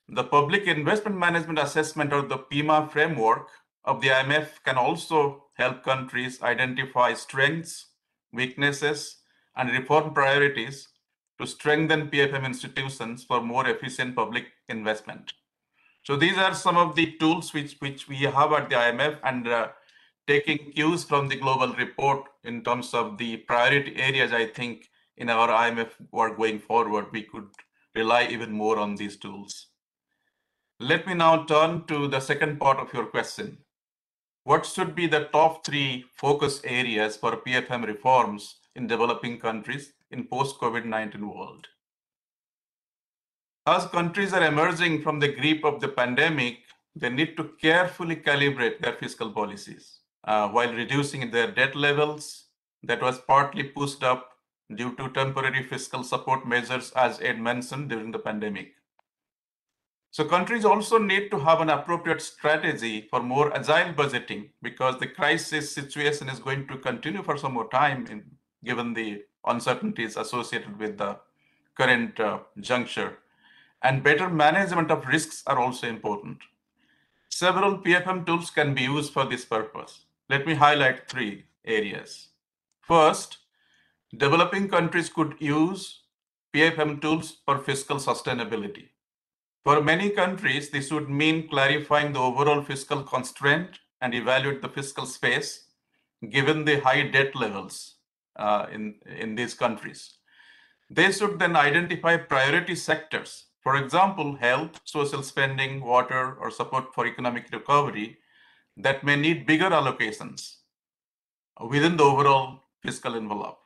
the Public Investment Management Assessment, or the PIMA framework of the IMF, can also help countries identify strengths, weaknesses, and reform priorities to strengthen PFM institutions for more efficient public investment. So these are some of the tools which we have at the IMF, and taking cues from the global report in terms of the priority areas, I think in our IMF work going forward, we could rely even more on these tools. Let me now turn to the second part of your question. What should be the top 3 focus areas for PFM reforms in developing countries in post-COVID-19 world? As countries are emerging from the grip of the pandemic, they need to carefully calibrate their fiscal policies while reducing their debt levels that was partly pushed up due to temporary fiscal support measures, as Ed mentioned, during the pandemic. So countries also need to have an appropriate strategy for more agile budgeting, because the crisis situation is going to continue for some more time given the uncertainties associated with the current juncture. And better management of risks are also important. Several PFM tools can be used for this purpose. Let me highlight 3 areas. First, developing countries could use PFM tools for fiscal sustainability. For many countries, this would mean clarifying the overall fiscal constraint and evaluate the fiscal space given the high debt levels in these countries. They should then identify priority sectors, for example, health, social spending, water, or support for economic recovery that may need bigger allocations within the overall fiscal envelope.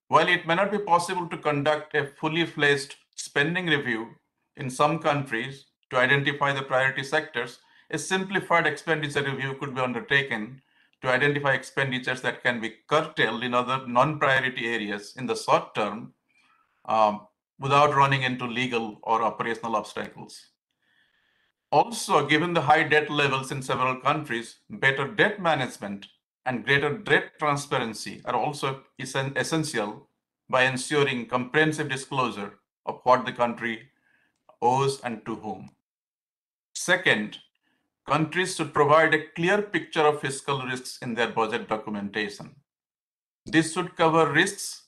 While it may not be possible to conduct a fully fledged spending review in some countries to identify the priority sectors, a simplified expenditure review could be undertaken to identify expenditures that can be curtailed in other non-priority areas in the short term without running into legal or operational obstacles. Also, given the high debt levels in several countries, better debt management and greater debt transparency are also essential by ensuring comprehensive disclosure of what the country owes and to whom. Second, countries should provide a clear picture of fiscal risks in their budget documentation. This should cover risks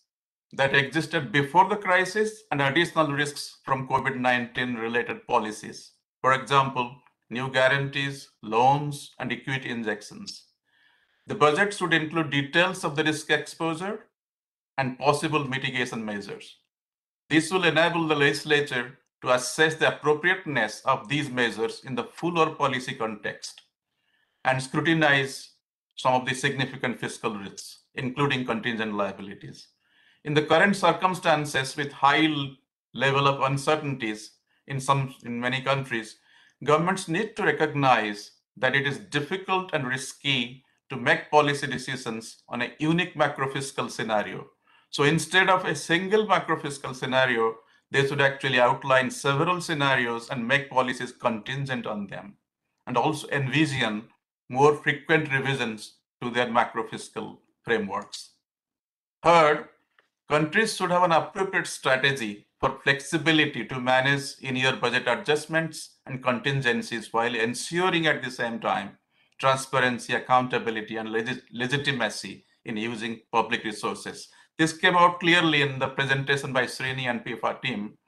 that existed before the crisis and additional risks from COVID-19 related policies. For example, new guarantees, loans, and equity injections. The budget should include details of the risk exposure and possible mitigation measures. This will enable the legislature to assess the appropriateness of these measures in the fuller policy context and scrutinize some of the significant fiscal risks, including contingent liabilities. In the current circumstances with high level of uncertainties in many countries, governments need to recognize that it is difficult and risky to make policy decisions on a unique macrofiscal scenario. So instead of a single macrofiscal scenario, they should actually outline several scenarios and make policies contingent on them, and also envision more frequent revisions to their macrofiscal frameworks. Third, countries should have an appropriate strategy for flexibility to manage in-year budget adjustments and contingencies while ensuring at the same time transparency, accountability, and legitimacy in using public resources. This came out clearly in the presentation by Srini and PEFA team.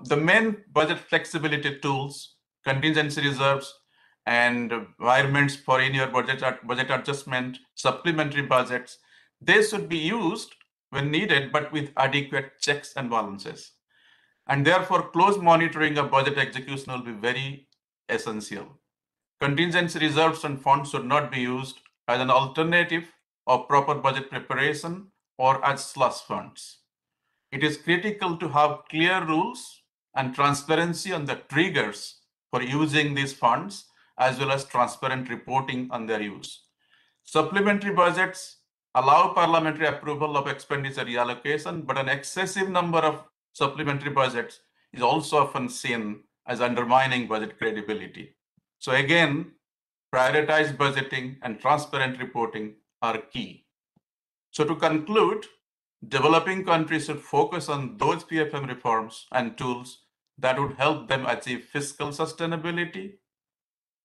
The main budget flexibility tools, contingency reserves, and environments for in-year budget adjustment, supplementary budgets, they should be used when needed, but with adequate checks and balances. And therefore, close monitoring of budget execution will be very essential. Contingency reserves and funds should not be used as an alternative of proper budget preparation or as slush funds. It is critical to have clear rules and transparency on the triggers for using these funds, as well as transparent reporting on their use. Supplementary budgets allow parliamentary approval of expenditure reallocation, but an excessive number of supplementary budgets is also often seen as undermining budget credibility. So again, prioritized budgeting and transparent reporting are key. So to conclude, developing countries should focus on those PFM reforms and tools that would help them achieve fiscal sustainability,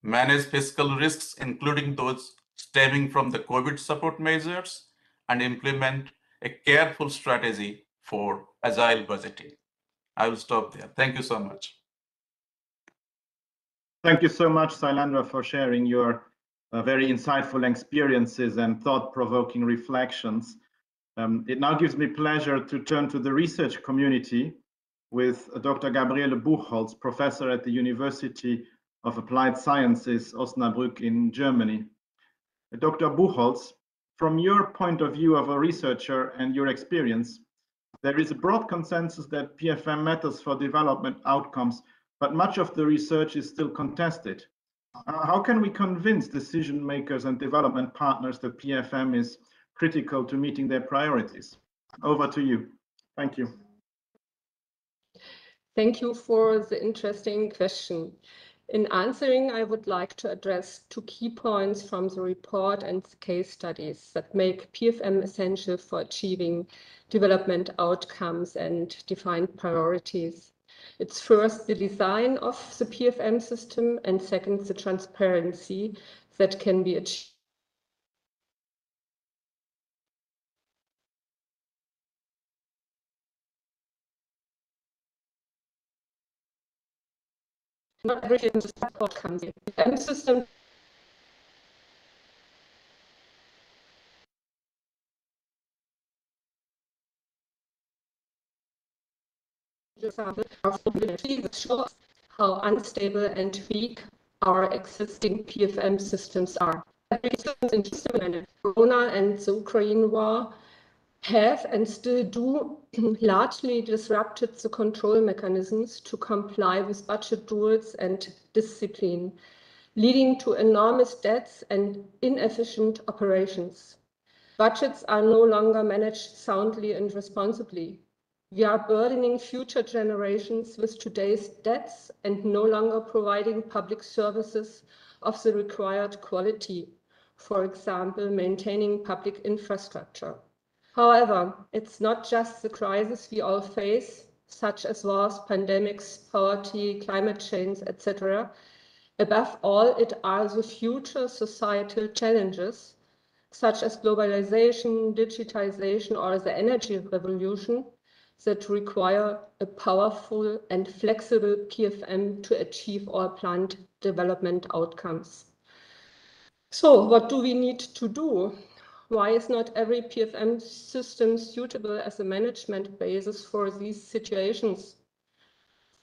manage fiscal risks, including those stemming from the COVID support measures, and implement a careful strategy for agile budgeting. I will stop there. Thank you so much. Thank you so much, Sailandra, for sharing your very insightful experiences and thought-provoking reflections. It now gives me pleasure to turn to the research community with Dr. Gabriele Buchholz, professor at the University of Applied Sciences, Osnabrück in Germany. Dr. Buchholz, from your point of view of a researcher and your experience, there is a broad consensus that PFM matters for development outcomes, but much of the research is still contested. How can we convince decision makers and development partners that PFM is critical to meeting their priorities? Over to you. Thank you. Thank you for the interesting question. In answering, I would like to address 2 key points from the report and the case studies that make PFM essential for achieving development outcomes and defined priorities. It's first the design of the PFM system, and second, the transparency that can be achieved. Not everything is outcomes. The PFM system example, shows how unstable and weak our existing PFM systems are. Corona and the Ukraine war have and still do largely disrupted the control mechanisms to comply with budget rules and discipline, leading to enormous debts and inefficient operations. Budgets are no longer managed soundly and responsibly. We are burdening future generations with today's debts and no longer providing public services of the required quality, for example, maintaining public infrastructure. However, it's not just the crises we all face, such as wars, pandemics, poverty, climate change, etc. Above all, it are the future societal challenges, such as globalization, digitization, or the energy revolution, that require a powerful and flexible PFM to achieve our planned development outcomes. So what do we need to do? Why is not every PFM system suitable as a management basis for these situations?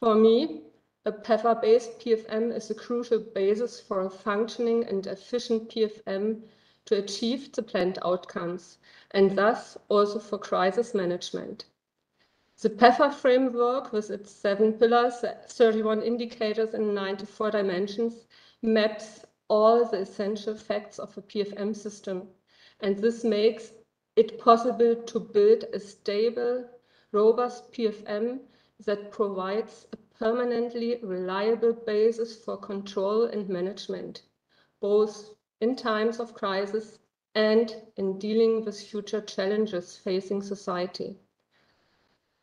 For me, a PEFA-based PFM is a crucial basis for a functioning and efficient PFM to achieve the planned outcomes, and thus also for crisis management. The PEFA framework, with its 7 pillars, 31 indicators, and 94 dimensions, maps all the essential facts of a PFM system. And this makes it possible to build a stable, robust PFM that provides a permanently reliable basis for control and management, both in times of crisis and in dealing with future challenges facing society.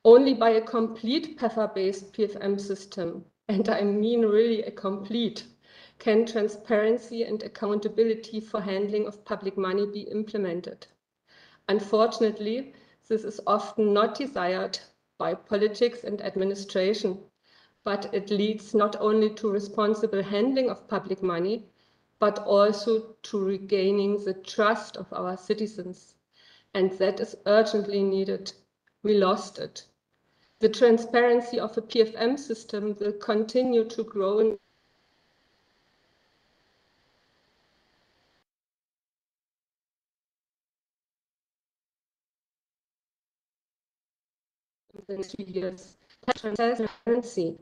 Only by a complete PEFA-based PFM system, and I mean really a complete, can transparency and accountability for handling of public money be implemented. Unfortunately, this is often not desired by politics and administration, but it leads not only to responsible handling of public money, but also to regaining the trust of our citizens. And that is urgently needed. We lost it. The transparency of a PFM system will continue to grow in the next few years. Transparency.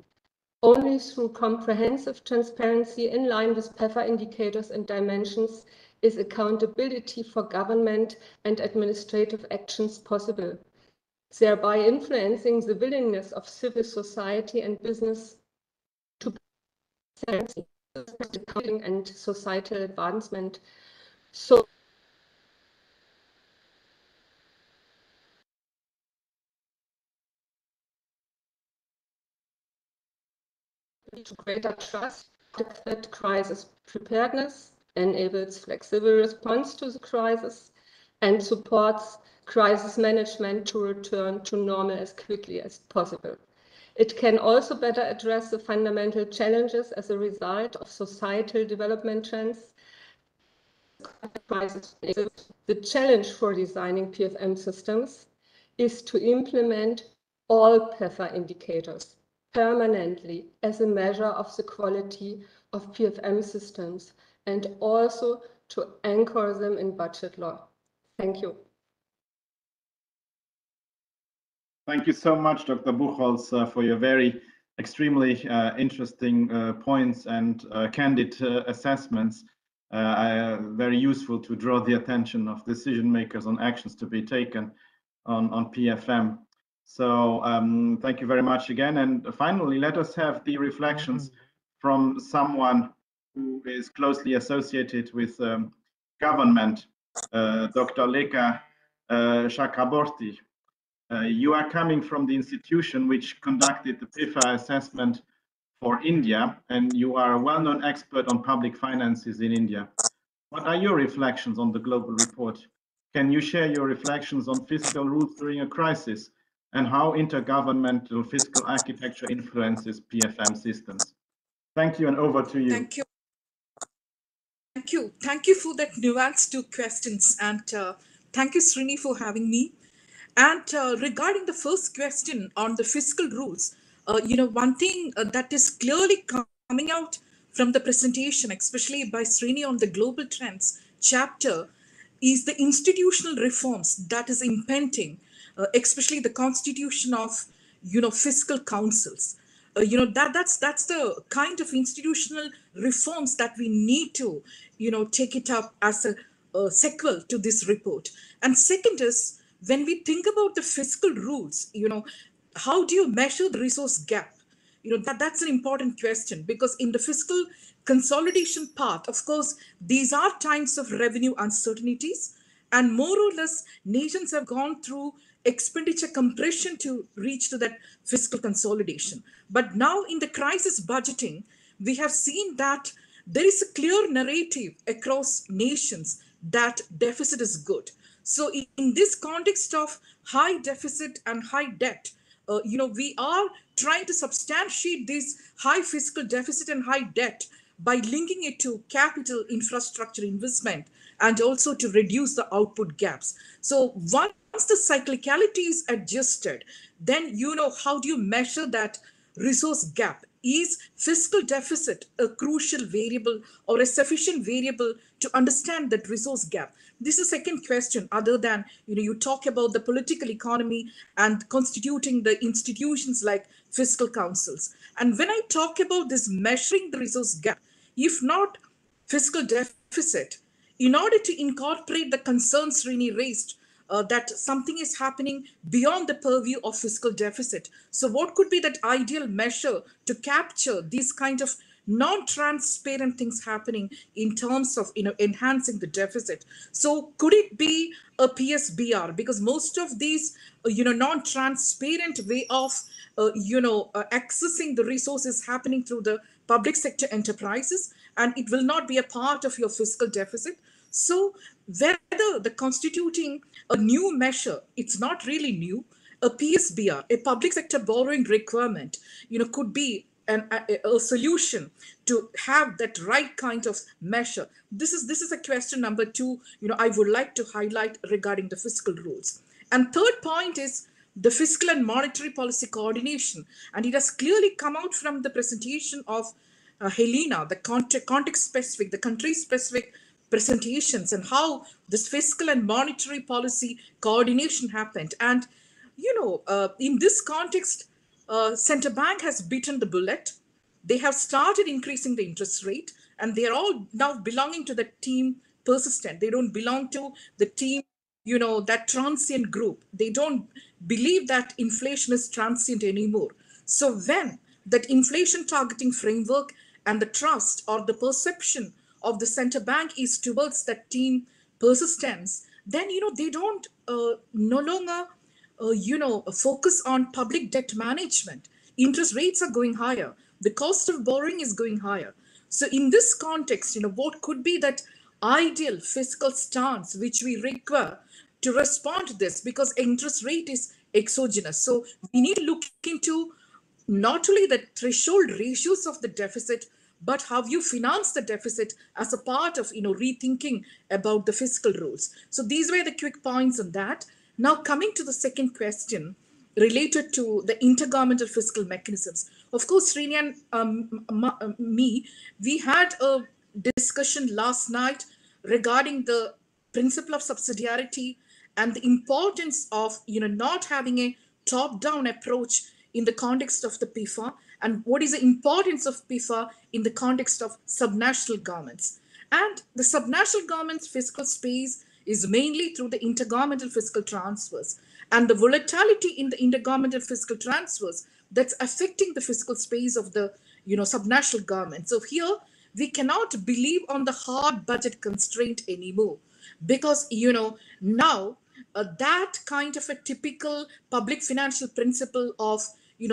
Only through comprehensive transparency in line with PEFA indicators and dimensions is accountability for government and administrative actions possible, thereby influencing the willingness of civil society and business to transparency and societal advancement. So to greater trust, that crisis preparedness enables flexible response to the crisis and supports crisis management to return to normal as quickly as possible. It can also better address the fundamental challenges as a result of societal development trends. The challenge for designing PFM systems is to implement all PEFA indicators permanently as a measure of the quality of PFM systems and also to anchor them in budget law. Thank you. Thank you so much, Dr. Buchholz, for your very extremely interesting points and candid assessments. Very useful to draw the attention of decision makers on actions to be taken on PFM. So thank you very much again. And finally, let us have the reflections from someone who is closely associated with government, Dr. Leka Chakraborty. You are coming from the institution which conducted the PEFA assessment for India, and you are a well-known expert on public finances in India. What are your reflections on the global report? Can you share your reflections on fiscal rules during a crisis and how intergovernmental fiscal architecture influences PFM systems? Thank you, and over to you. Thank you. Thank you. Thank you for that nuanced two questions. And thank you, Srini, for having me. And regarding the first question on the fiscal rules, one thing that is clearly coming out from the presentation, especially by Srini on the global trends chapter, is the institutional reforms that is impending, especially the constitution of, fiscal councils. That's the kind of institutional reforms that we need to, take it up as a sequel to this report. And second is, when we think about the fiscal rules, how do you measure the resource gap? That's an important question, because in the fiscal consolidation path, of course, these are times of revenue uncertainties, and more or less nations have gone through expenditure compression to reach to that fiscal consolidation. But now in the crisis budgeting, we have seen that there is a clear narrative across nations that deficit is good. So in this context of high deficit and high debt, we are trying to substantiate this high fiscal deficit and high debt by linking it to capital infrastructure investment and also to reduce the output gaps. So once the cyclicality is adjusted, then how do you measure that resource gap? Is fiscal deficit a crucial variable or a sufficient variable to understand that resource gap? This is a second question, other than, you talk about the political economy and constituting the institutions like fiscal councils. And when I talk about this measuring the resource gap, if not fiscal deficit, in order to incorporate the concerns Rini raised, that something is happening beyond the purview of fiscal deficit. So what could be that ideal measure to capture these kind of non-transparent things happening in terms of enhancing the deficit? So could it be a PSBR? Because most of these non-transparent way of accessing the resources happening through the public sector enterprises, and it will not be a part of your fiscal deficit. So whether the constituting a new measure, it's not really new, a PSBR, a public sector borrowing requirement, could be a solution to have that right kind of measure. This is a question number two, I would like to highlight regarding the fiscal rules. And third point is the fiscal and monetary policy coordination. And it has clearly come out from the presentation of Helena, the context specific, the country specific presentations, and how this fiscal and monetary policy coordination happened. And in this context, central bank has beaten the bullet. They have started increasing the interest rate, and they are all now belonging to the team persistent. They don't belong to the team, that transient group. They don't believe that inflation is transient anymore. So when that inflation targeting framework and the trust or the perception of the central bank is towards that team persistence, then they don't no longer focus on public debt management. Interest rates are going higher. The cost of borrowing is going higher. So in this context, what could be that ideal fiscal stance which we require to respond to this? Because interest rate is exogenous. So we need to look into not only the threshold ratios of the deficit, but how you finance the deficit as a part of rethinking about the fiscal rules. So these were the quick points on that. Now coming to the second question related to the intergovernmental fiscal mechanisms. Of course, Srini and me, we had a discussion last night regarding the principle of subsidiarity and the importance of not having a top-down approach in the context of the PEFA, and what is the importance of PEFA in the context of subnational governments. And the subnational government's fiscal space is mainly through the intergovernmental fiscal transfers, and the volatility in the intergovernmental fiscal transfers that's affecting the fiscal space of the subnational government. So here we cannot believe on the hard budget constraint anymore, because now that kind of a typical public financial principle of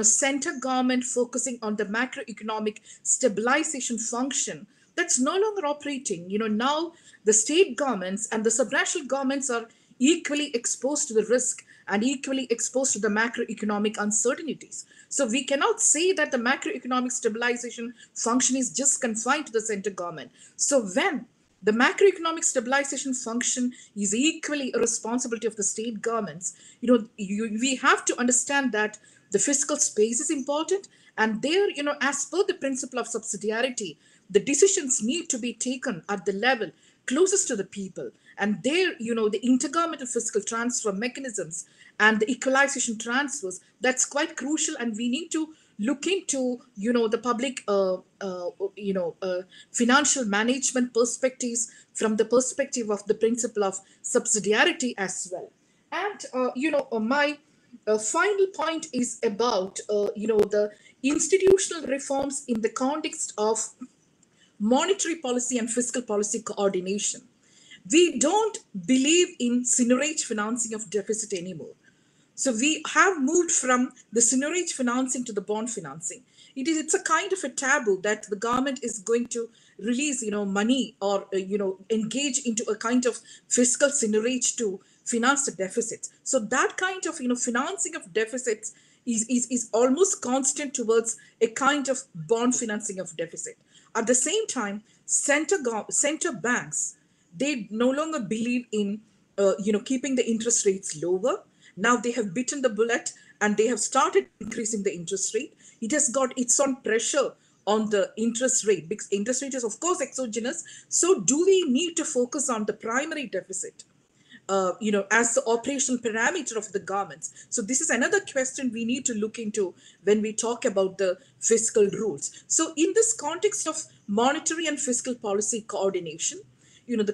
central government focusing on the macroeconomic stabilization function, that's no longer operating. Now the state governments and the subnational governments are equally exposed to the risk and equally exposed to the macroeconomic uncertainties. So we cannot say that the macroeconomic stabilization function is just confined to the central government. So when the macroeconomic stabilization function is equally a responsibility of the state governments, we have to understand that the fiscal space is important. And there, as per the principle of subsidiarity, the decisions need to be taken at the level closest to the people. And there, the intergovernmental fiscal transfer mechanisms and the equalization transfers, that's quite crucial. And we need to look into, the public, financial management perspectives from the perspective of the principle of subsidiarity as well. And, my final point is about, the institutional reforms in the context of monetary policy and fiscal policy coordination. We don't believe in seigniorage financing of deficit anymore. So we have moved from the seigniorage financing to the bond financing. It's a kind of a taboo that the government is going to release, money or, engage into a kind of fiscal seigniorage to finance the deficits. So that kind of, financing of deficits is almost constant towards a kind of bond financing of deficit. At the same time, center banks, they no longer believe in, keeping the interest rates lower. Now they have bitten the bullet and they have started increasing the interest rate. It has got its own pressure on the interest rate because interest rate is of course exogenous. So do we need to focus on the primary deficit, as the operational parameter of the governments? So this is another question we need to look into when we talk about the fiscal rules. So in this context of monetary and fiscal policy coordination, the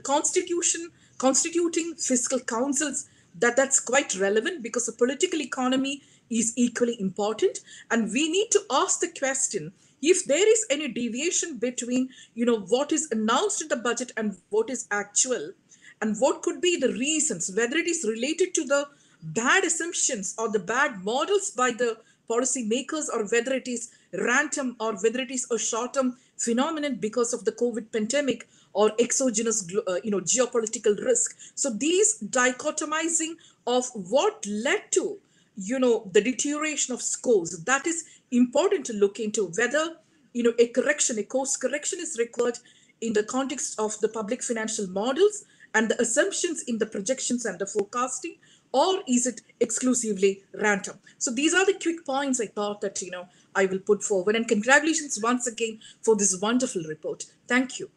constituting fiscal councils, that's quite relevant because the political economy is equally important. And we need to ask the question, if there is any deviation between, what is announced in the budget and what is actual, and what could be the reasons, whether it is related to the bad assumptions or the bad models by the policy makers, or whether it is random, or whether it is a short-term phenomenon because of the COVID pandemic or exogenous, geopolitical risk. So these dichotomizing of what led to, the deterioration of scores, that is important to look into, whether, a course correction is required in the context of the public financial models and the assumptions in the projections and the forecasting, or is it exclusively random? So these are the quick points I thought that, I will put forward. And congratulations once again for this wonderful report. Thank you.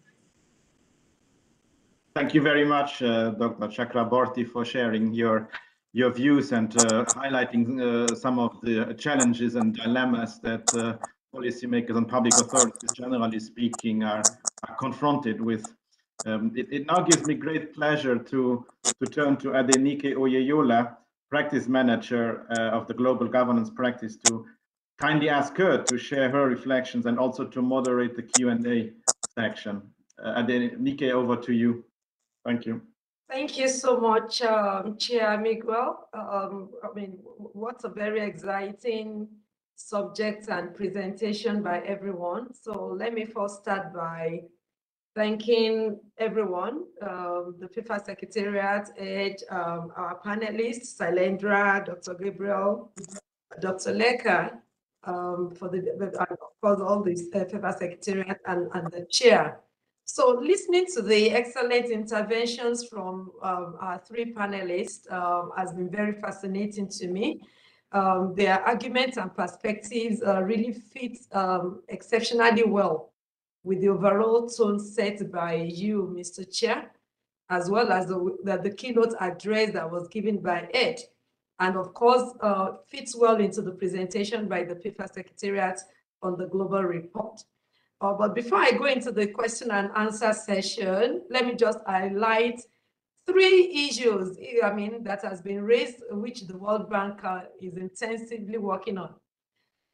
Thank you very much, Dr. Chakraborty, for sharing your views and highlighting some of the challenges and dilemmas that policymakers and public authorities, generally speaking, are confronted with. It now gives me great pleasure to turn to Adenike Oyeyola, practice manager of the global governance practice, to kindly ask her to share her reflections and also to moderate the Q&A section. Adenike, over to you. Thank you. Thank you so much, Chair Miguel. What a very exciting subject and presentation by everyone. So let me first start by thanking everyone, the PEFA Secretariat, our panelists, Sailendra, Dr. Gabriel, Dr. Leka, for all this PEFA Secretariat and the chair. So listening to the excellent interventions from our three panelists has been very fascinating to me. Their arguments and perspectives really fit exceptionally well with the overall tone set by you, Mr. Chair, as well as the keynote address that was given by Ed, and of course fits well into the presentation by the PEFA Secretariat on the global report. But before I go into the question and answer session, let me just highlight three issues, that has been raised, which the World Bank is intensively working on.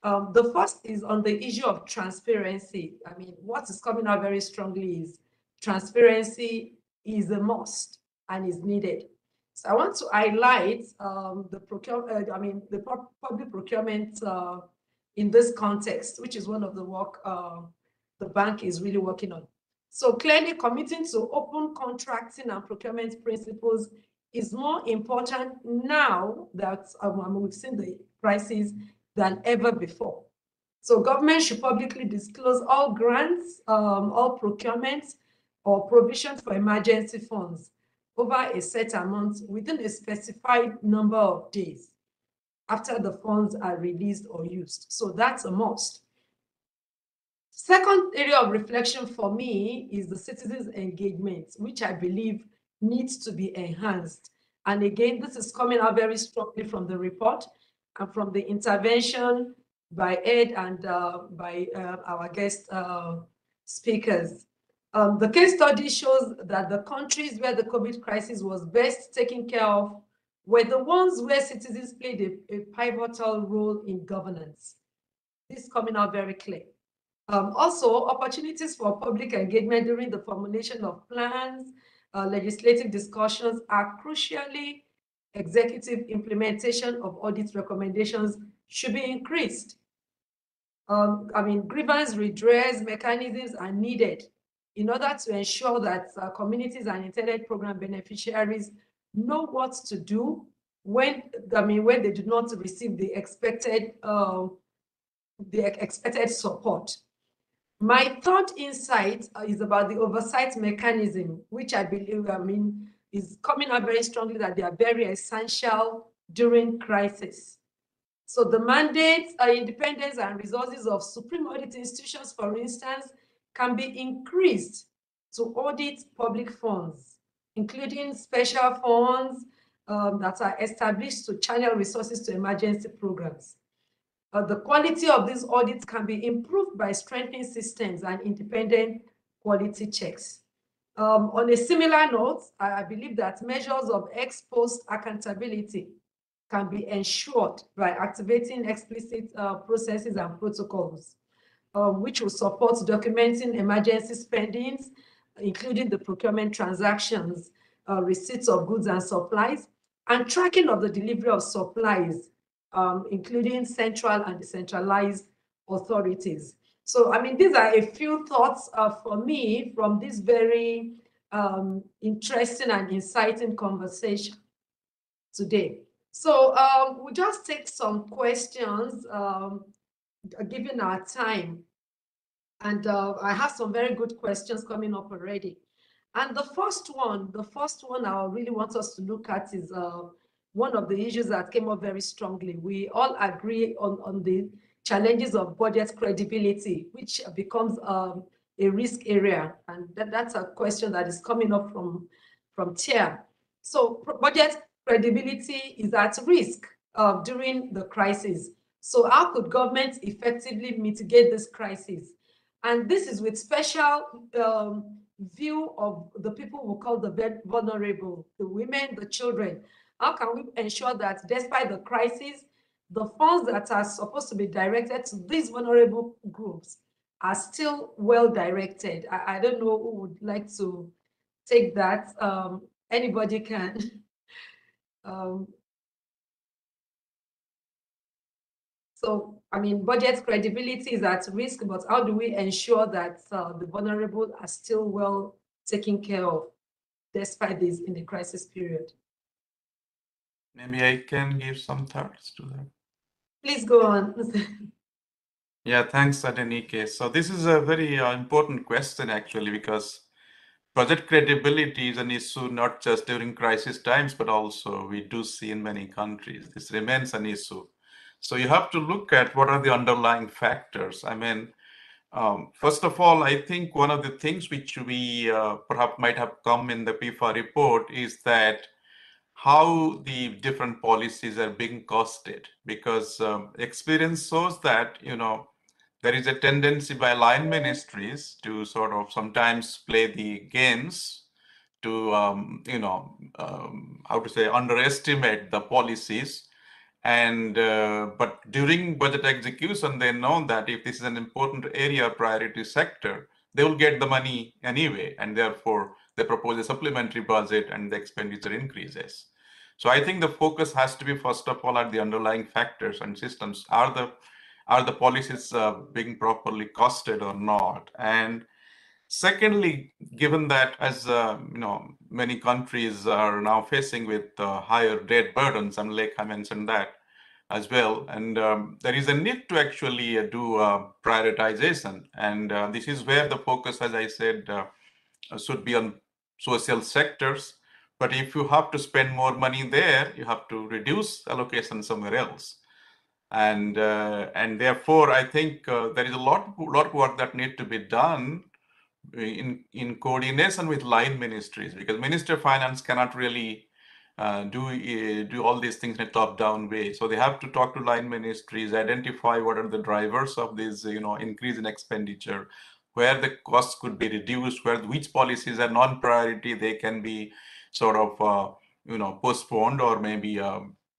The first is on the issue of transparency. What is coming out very strongly is transparency is a must and is needed. So I want to highlight the public procurement in this context, which is one of the work the bank is really working on. So clearly committing to open contracting and procurement principles is more important now that we've seen the crisis than ever before. So government should publicly disclose all grants, all procurements or provisions for emergency funds over a set amount within a specified number of days. after the funds are released or used. So that's a must. Second area of reflection for me is the citizens' engagement, which I believe needs to be enhanced. And again, this is coming out very strongly from the report and from the intervention by Ed and by our guest speakers. The case study shows that the countries where the COVID crisis was best taken care of were the ones where citizens played a pivotal role in governance. This is coming out very clear. Also, opportunities for public engagement during the formulation of plans, legislative discussions are crucially executive implementation of audit recommendations should be increased. Grievance redress mechanisms are needed in order to ensure that communities and intended program beneficiaries know what to do when they do not receive the expected support. My third insight is about the oversight mechanism, which I believe, is coming out very strongly that they are very essential during crisis. So the mandates, independence, and resources of supreme audit institutions, for instance, can be increased to audit public funds, including special funds that are established to channel resources to emergency programs. The quality of these audits can be improved by strengthening systems and independent quality checks. On a similar note, I believe that measures of ex-post accountability can be ensured by activating explicit processes and protocols, which will support documenting emergency spendings, including the procurement transactions, receipts of goods and supplies, and tracking of the delivery of supplies, including central and decentralized authorities. So, these are a few thoughts for me from this very interesting and inciting conversation today. So we'll just take some questions given our time. And I have some very good questions coming up already. And the first one I really want us to look at is one of the issues that came up very strongly. We all agree on the challenges of budget credibility, which becomes a risk area. And that's a question that is coming up from Chair. So budget credibility is at risk during the crisis. So how could government effectively mitigate this crisis? And this is with special view of the people we call the vulnerable, the women, the children. How can we ensure that despite the crisis, the funds that are supposed to be directed to these vulnerable groups are still well directed? I don't know who would like to take that. Anybody can. So, budget credibility is at risk, but how do we ensure that the vulnerable are still well taken care of despite this in the crisis period? Maybe I can give some thoughts to that. Please go on. Yeah, thanks, Adenike. So this is a very important question, actually, because budget credibility is an issue not just during crisis times, but also we do see in many countries. This remains an issue. So you have to look at what are the underlying factors. First of all, I think one of the things which we perhaps might have come in the PEFA report is that how the different policies are being costed, because experience shows that, there is a tendency by line ministries to sort of sometimes play the games to, underestimate the policies. And but during budget execution, they know that if this is an important area, priority sector, they will get the money anyway, and therefore they propose a supplementary budget and the expenditure increases. So I think the focus has to be, first of all, at the underlying factors and systems. Are the policies being properly costed or not? And secondly, given that, as many countries are now facing with higher debt burdens, and Lekha mentioned that as well, and there is a need to actually do prioritization, and this is where the focus, as I said, should be on social sectors. But if you have to spend more money there, you have to reduce allocation somewhere else. And therefore, I think there is a lot of work that needs to be done in coordination with line ministries, because Minister of Finance cannot really do all these things in a top-down way. So they have to talk to line ministries, identify what are the drivers of this, increase in expenditure, where the costs could be reduced, which policies are non-priority, they can be sort of postponed or maybe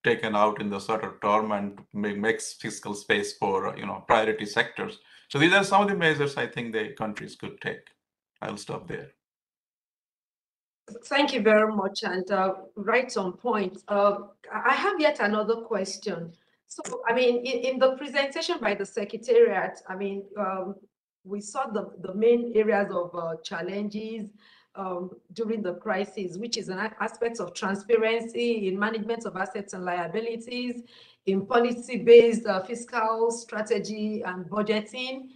taken out in the shorter term and makes fiscal space for priority sectors. So these are some of the measures I think the countries could take. I'll stop there. Thank you very much, and right on point. I have yet another question. So, I mean, in the presentation by the Secretariat, I mean, we saw the main areas of challenges during the crisis, which is an aspect of transparency in management of assets and liabilities, in policy-based fiscal strategy and budgeting,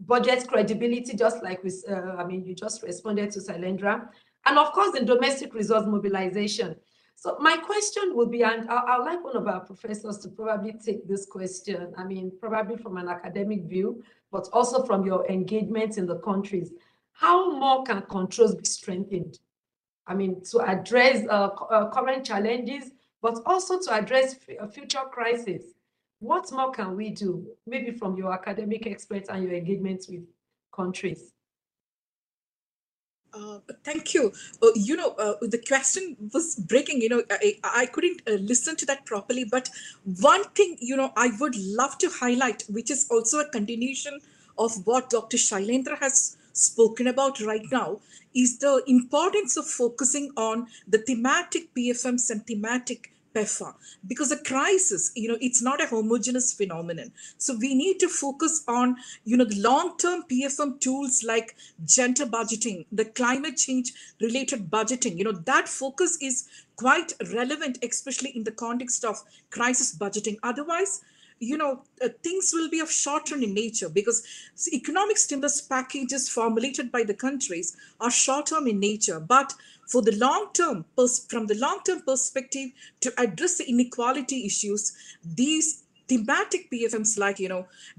budget credibility, just like I mean, you just responded to Sailendra, and of course, in domestic resource mobilization. So my question would be, and I'd like one of our professors to probably take this question, I mean, probably from an academic view, but also from your engagement in the countries. How more can controls be strengthened? I mean, to address current challenges, but also to address future crises. What more can we do, maybe from your academic experts and your engagement with countries? Thank you. The question was breaking. I couldn't listen to that properly. But one thing, I would love to highlight, which is also a continuation of what Dr. Shailendra has spoken about right now, is the importance of focusing on the thematic PFMs and thematic PEFA, because a crisis, it's not a homogeneous phenomenon. So we need to focus on, the long-term PFM tools like gender budgeting, the climate change related budgeting. That focus is quite relevant, especially in the context of crisis budgeting. Otherwise, things will be of short-term in nature, because economic stimulus packages formulated by the countries are short-term in nature. But for the long-term, from the long-term perspective, to address the inequality issues, these thematic PFMs like,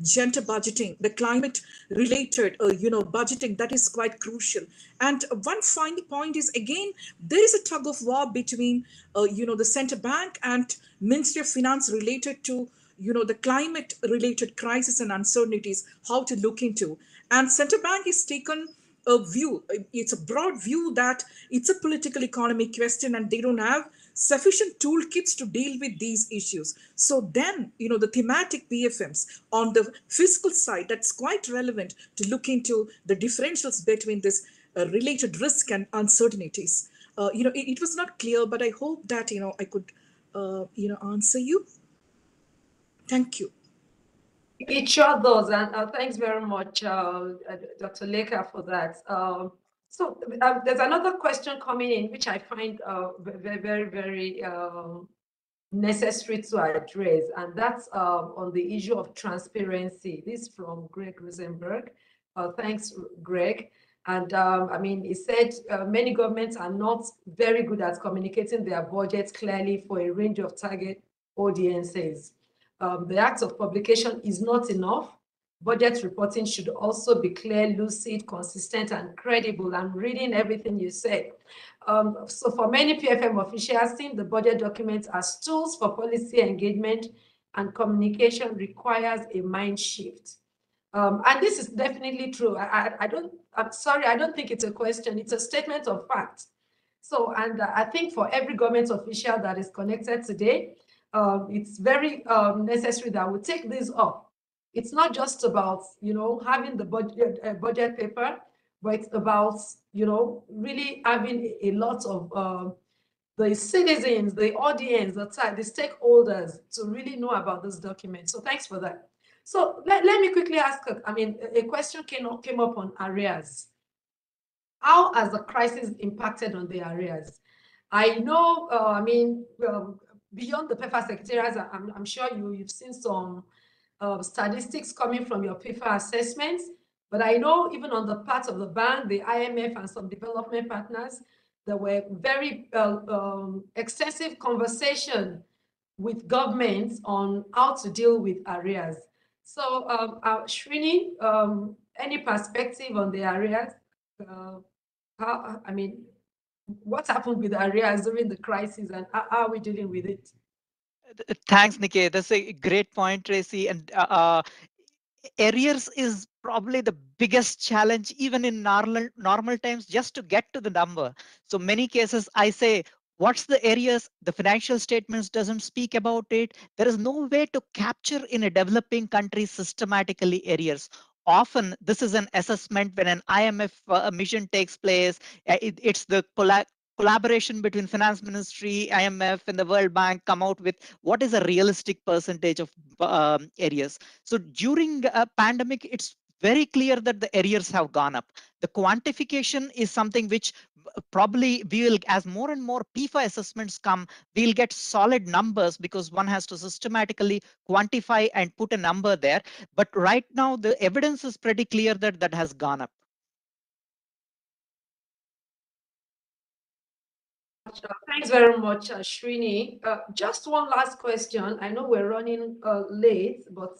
gender budgeting, the climate-related, budgeting, that is quite crucial. And one final point is, again, there is a tug of war between, the central bank and Ministry of Finance related to the climate related crisis and uncertainties, how to look into. And central bank is taken a view, it's a broad view that it's a political economy question and they don't have sufficient toolkits to deal with these issues. So then, the thematic PFMs on the fiscal side, that's quite relevant to look into the differentials between this related risk and uncertainties. It was not clear, but I hope that, I could, answer you. Thank you. It sure does, and thanks very much, Dr. Leka, for that. So there's another question coming in, which I find very, very, very necessary to address, and that's on the issue of transparency. This is from Greg Rosenberg. Thanks, Greg. And I mean, he said many governments are not very good at communicating their budgets clearly for a range of target audiences. The act of publication is not enough. Budget reporting should also be clear, lucid, consistent, and credible. I'm reading everything you said. So for many PFM officials, seeing the budget documents as tools for policy engagement and communication requires a mind shift. And this is definitely true. I'm sorry, I don't think it's a question. It's a statement of fact. So, and I think for every government official that is connected today, it's very necessary that we take this up. It's not just about, having the budget paper, but it's about, really having a lot of the citizens, the audience, the stakeholders to really know about this document. So thanks for that. So let me quickly ask, a question came up on arrears. How has the crisis impacted on the arrears? I know, beyond the PEFA Secretariat, I'm sure you've seen some statistics coming from your PEFA assessments, but I know even on the part of the bank, the IMF and some development partners, there were very extensive conversation with governments on how to deal with arrears. So, Srini, any perspective on the arrears? What happened with the arrears during the crisis, and how are we dealing with it? Thanks, Nikkei. That's a great point, Tracy. And arrears is probably the biggest challenge, even in normal times, just to get to the number. So many cases, I say, what's the arrears? The financial statements doesn't speak about it. There is no way to capture in a developing country systematically arrears. Often, this is an assessment when an IMF mission takes place. It's the collaboration between finance ministry, IMF, and the World Bank come out with what is a realistic percentage of arrears. So during a pandemic, it's very clear that the arrears have gone up. The quantification is something which probably we will, as more and more PEFA assessments come, we'll get solid numbers because one has to systematically quantify and put a number there. But right now, the evidence is pretty clear that that has gone up. Thanks very much, Srini. Just one last question. I know we're running late, but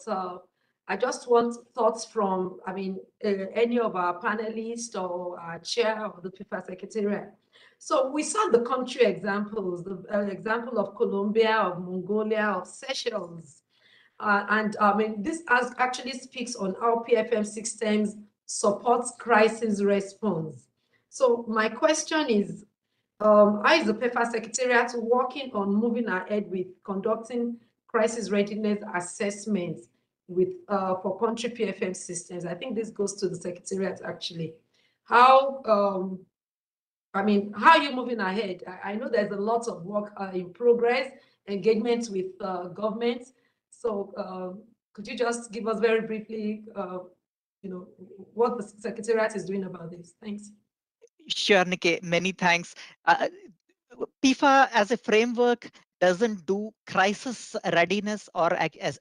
I just want thoughts from, any of our panelists or our chair of the PEFA Secretariat. So we saw the country examples, the example of Colombia, of Mongolia, of Seychelles. This actually speaks on how PFM systems supports crisis response. So my question is, how is the PEFA Secretariat working on moving ahead with conducting crisis readiness assessments with for country PFM systems? I think this goes to the Secretariat actually. How are you moving ahead? I know there's a lot of work in progress, engagement with government. So could you just give us very briefly, what the Secretariat is doing about this? Thanks. Sure, Nikkei, many thanks. PEFA as a framework doesn't do crisis readiness or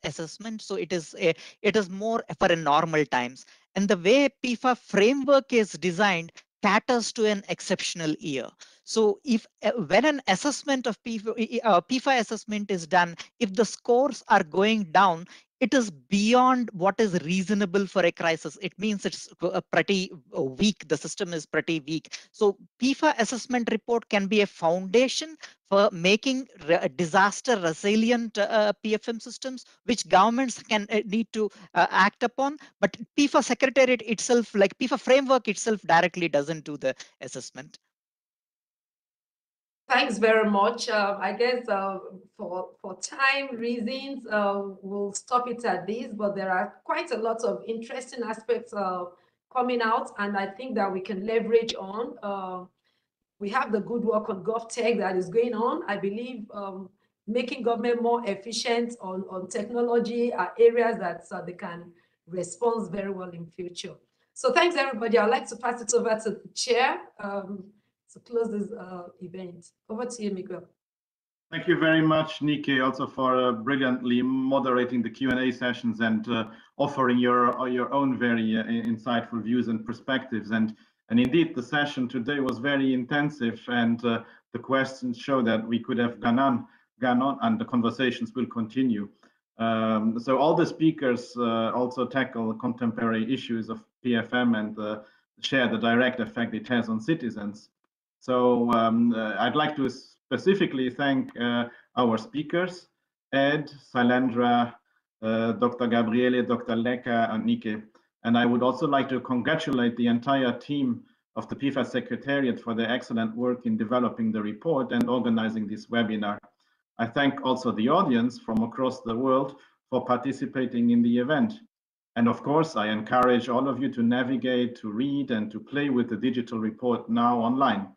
assessment, so it is more for a normal times. And the way PEFA framework is designed caters to an exceptional year. So if when an assessment of PEFA assessment is done, if the scores are going down, it is beyond what is reasonable for a crisis. It means it's pretty weak. The system is pretty weak. So PEFA assessment report can be a foundation for making disaster resilient PFM systems, which governments can need to act upon. But PEFA Secretariat itself, like PEFA framework itself, directly doesn't do the assessment. Thanks very much. I guess for time reasons, we'll stop it at this, but there are quite a lot of interesting aspects coming out, and I think that we can leverage on. We have the good work on GovTech that is going on. I believe making government more efficient on technology are areas that they can respond very well in future. So thanks, everybody. I'd like to pass it over to the chair to close this event. Over to you, Miguel. Thank you very much, Nikkei, also for brilliantly moderating the Q&A sessions and offering your own very insightful views and perspectives. And indeed, the session today was very intensive, and the questions show that we could have gone on, and the conversations will continue. So all the speakers also tackle contemporary issues of PFM and share the direct effect it has on citizens. So I'd like to specifically thank our speakers, Ed, Sailendra, Dr. Gabriele, Dr. Leka, and Nikkei. And I would also like to congratulate the entire team of the PEFA Secretariat for their excellent work in developing the report and organizing this webinar. I thank also the audience from across the world for participating in the event. And of course, I encourage all of you to navigate, to read, and to play with the digital report now online.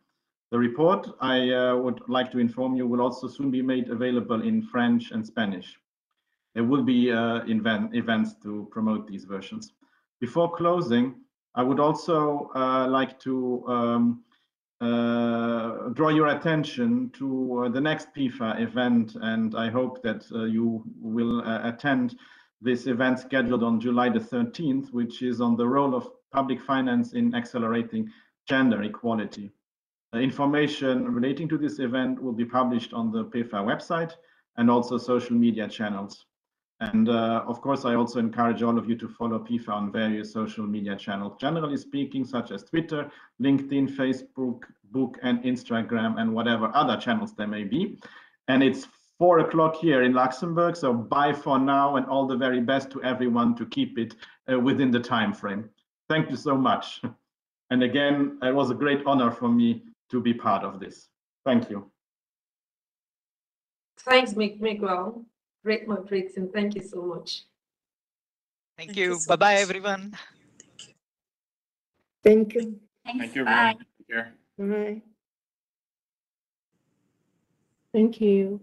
The report, I would like to inform you, will also soon be made available in French and Spanish. There will be events to promote these versions. Before closing, I would also like to draw your attention to the next PEFA event, and I hope that you will attend this event scheduled on July the 13th, which is on the role of public finance in accelerating gender equality. Information relating to this event will be published on the PEFA website, and also social media channels. And of course, I also encourage all of you to follow PEFA on various social media channels, generally speaking, such as Twitter, LinkedIn, Facebook, and Instagram, and whatever other channels there may be. And it's 4 o'clock here in Luxembourg, so bye for now, and all the very best to everyone to keep it within the time frame. Thank you so much. And again, it was a great honor for me to be part of this. Thank you. Thanks, Miguel. Great moderating. Thank you so much. Thank Thank you you. so Bye-bye, much. everyone. Thank you. Thanks. Thank you, Bye. everyone. Take care. Bye. Thank you.